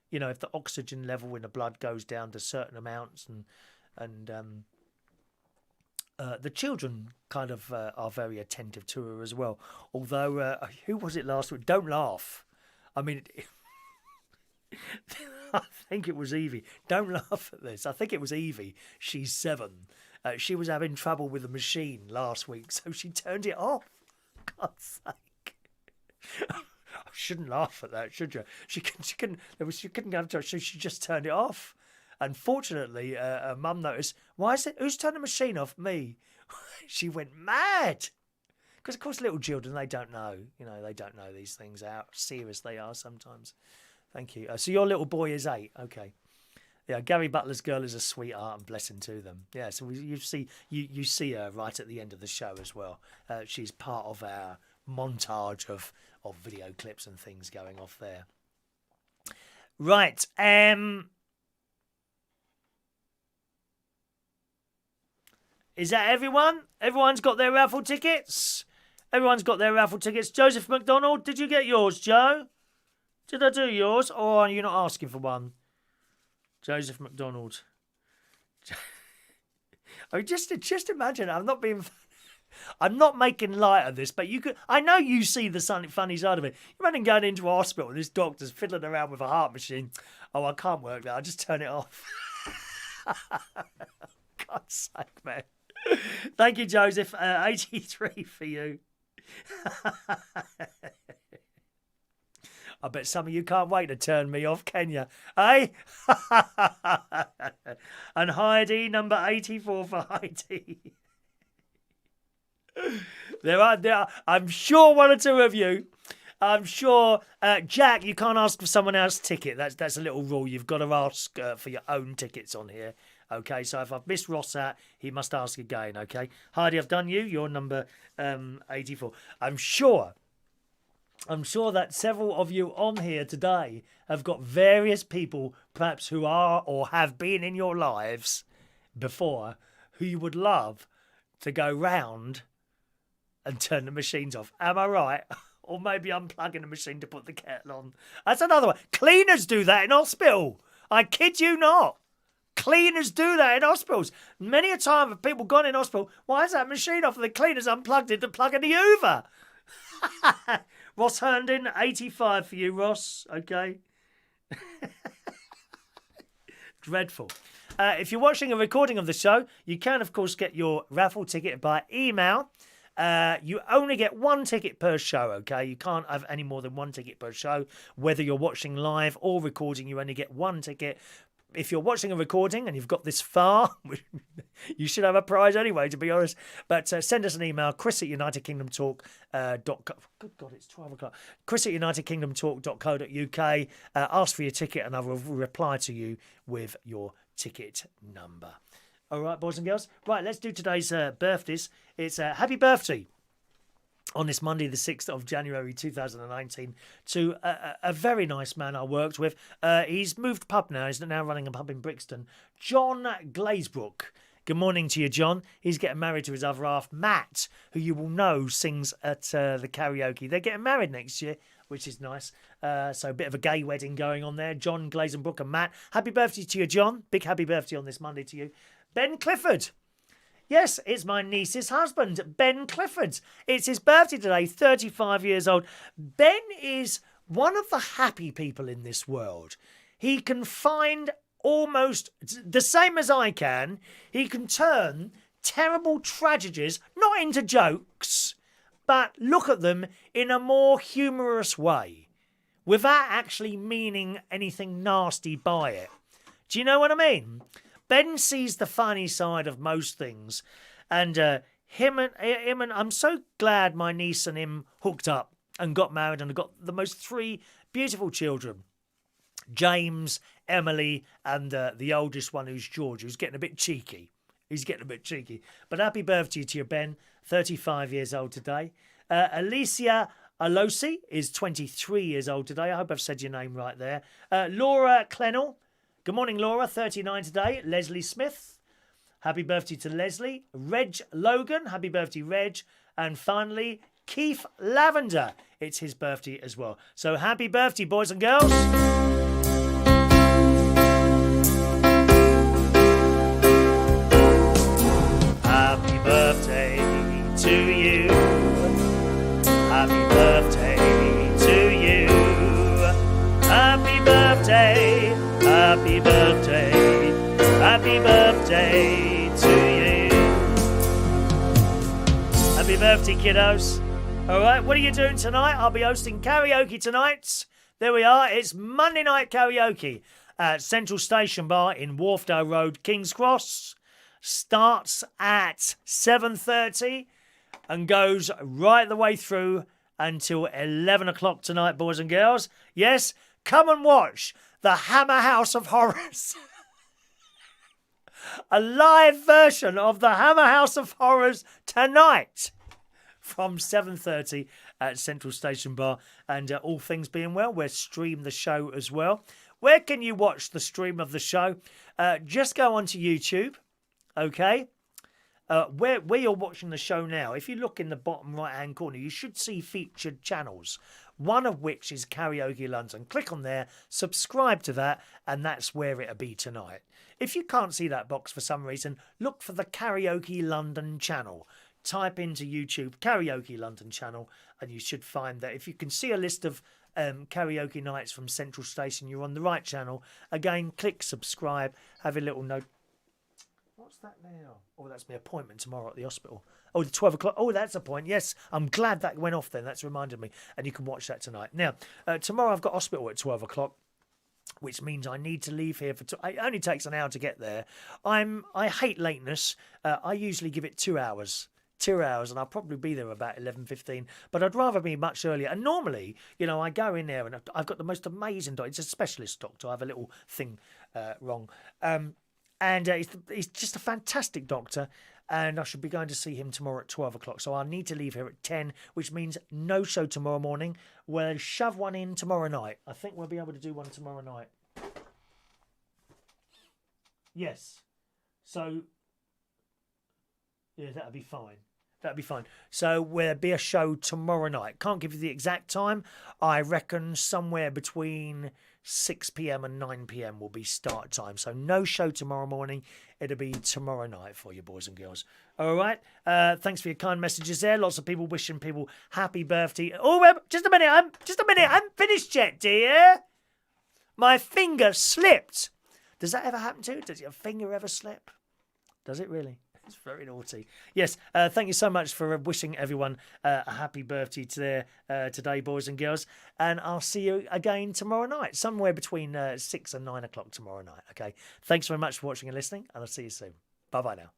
you know, if the oxygen level in the blood goes down to certain amounts, and the children kind of are very attentive to her as well. Although, who was it last week? Don't laugh. I mean... I think it was Evie. Don't laugh at this. I think it was Evie. She's 7. She was having trouble with the machine last week, so she turned it off. God's sake. I shouldn't laugh at that, should you? She couldn't have to, so she just turned it off. And fortunately, her mum noticed, why is it? Who's turned the machine off? Me. She went mad. Because, of course, little children, they don't know. You know, they don't know these things, how serious they are sometimes. Thank you. So your little boy is 8. Okay. Yeah, Gary Butler's girl is a sweetheart, and blessing to them. Yeah, so you see her right at the end of the show as well. She's part of our montage of video clips and things going off there. Right. Is that everyone? Everyone's got their raffle tickets? Everyone's got their raffle tickets. Joseph McDonald, did you get yours, Joe? Did I do yours, or are you not asking for one? Joseph McDonald. I mean, just imagine. I'm not making light of this, but you could. I know you see the funny side of it. You imagine going into a hospital and this doctor's fiddling around with a heart machine. Oh, I can't work that. I'll just turn it off. God's sake, man. Thank you, Joseph. 83 for you. I bet some of you can't wait to turn me off, can you? Eh? And Heidi, number 84 for Heidi. There are. I'm sure one or two of you. I'm sure, Jack, you can't ask for someone else's ticket. That's a little rule. You've got to ask for your own tickets on here. Okay, so if I've missed Ross out, he must ask again, okay? Heidi, I've done you. You're number 84. I'm sure that several of you on here today have got various people, perhaps who are or have been in your lives before, who you would love to go round and turn the machines off. Am I right? Or maybe unplugging the machine to put the kettle on. That's another one. Cleaners do that in hospital. I kid you not. Cleaners do that in hospitals. Many a time have people gone in hospital, why is that machine off and the cleaners unplugged it to plug in the Hoover? Ross Herndon, 85 for you, Ross. Okay. Dreadful. If you're watching a recording of the show, you can, of course, get your raffle ticket by email. You only get 1 ticket per show, okay? You can't have any more than 1 ticket per show. Whether you're watching live or recording, you only get 1 ticket. If you're watching a recording and you've got this far, you should have a prize anyway, to be honest. But send us an email, chris@unitedkingdomtalk.com. Good God, it's 12 o'clock. chris@unitedkingdomtalk.co.uk. Ask for your ticket and I will reply to you with your ticket number. All right, boys and girls. Right, let's do today's birthdays. It's happy birthday on this Monday, the 6th of January 2019, to a very nice man I worked with. He's moved pub now. He's now running a pub in Brixton. John Glazebrook. Good morning to you, John. He's getting married to his other half, Matt, who you will know sings at the karaoke. They're getting married next year, which is nice. So a bit of a gay wedding going on there. John Glazenbrook and Matt. Happy birthday to you, John. Big happy birthday on this Monday to you. Ben Clifford. Yes, it's my niece's husband, Ben Clifford. It's his birthday today, 35 years old. Ben is one of the happy people in this world. He can find almost the same as I can. He can turn terrible tragedies not into jokes, but look at them in a more humorous way without actually meaning anything nasty by it. Do you know what I mean? Ben sees the funny side of most things, and him and I'm so glad my niece and him hooked up and got married and got the most 3 beautiful children. James, Emily, and the oldest one, who's George, who's getting a bit cheeky. He's getting a bit cheeky. But happy birthday to you, Ben, 35 years old today. Alessia Alosi is 23 years old today. I hope I've said your name right there. Laura Clennell. Good morning, Laura, 39 today. Leslie Smith. Happy birthday to Leslie. Reg Logan. Happy birthday, Reg. And finally, Keith Lavender. It's his birthday as well. So happy birthday, boys and girls. Happy birthday to you. Happy birthday to you. Happy birthday. Happy birthday. Happy birthday to you. Happy birthday, kiddos. All right, what are you doing tonight? I'll be hosting karaoke tonight. There we are. It's Monday night karaoke at Central Station Bar in Wharfdale Road, King's Cross. Starts at 7:30 and goes right the way through until 11 o'clock tonight, boys and girls. Yes, come and watch the Hammer House of Horrors. A live version of the Hammer House of Horrors tonight from 7:30 at Central Station Bar. And all things being well, we'll stream the show as well. Where can you watch the stream of the show? Just go onto YouTube, okay? Where you're watching the show now, if you look in the bottom right-hand corner, you should see featured channels, one of which is Karaoke London. Click on there, subscribe to that, and that's where it'll be tonight. If you can't see that box for some reason, look for the Karaoke London channel. Type into YouTube Karaoke London channel, and you should find that. If you can see a list of karaoke nights from Central Station, you're on the right channel. Again, click subscribe, have a little note. What's that now? Oh, that's my appointment tomorrow at the hospital. Oh, the 12 o'clock. Oh, that's a point. Yes, I'm glad that went off then. That's reminded me. And you can watch that tonight. Now, tomorrow I've got hospital at 12 o'clock, which means I need to leave here for... It only takes an hour to get there. I hate lateness. I usually give it 2 hours. 2 hours, and I'll probably be there about 11:15, but I'd rather be much earlier. And normally, you know, I go in there and I've got the most amazing doctor. It's a specialist doctor. I have a little thing wrong. And he's just a fantastic doctor, and I should be going to see him tomorrow at 12 o'clock. So I need to leave here at 10, which means no show tomorrow morning. We'll shove one in tomorrow night. I think we'll be able to do one tomorrow night. Yes. So, yeah, that'll be fine. That'd be fine. So there'll be a show tomorrow night. Can't give you the exact time. I reckon somewhere between 6 p.m. and 9 p.m. will be start time. So no show tomorrow morning. It'll be tomorrow night for you, boys and girls. All right. Thanks for your kind messages there. Lots of people wishing people happy birthday. Oh, just a minute. I haven't finished yet, dear. My finger slipped. Does that ever happen to you? Does your finger ever slip? Does it really? It's very naughty. Yes, thank you so much for wishing everyone a happy birthday today, boys and girls. And I'll see you again tomorrow night, somewhere between 6 and 9 o'clock tomorrow night. Okay, thanks very much for watching and listening, and I'll see you soon. Bye-bye now.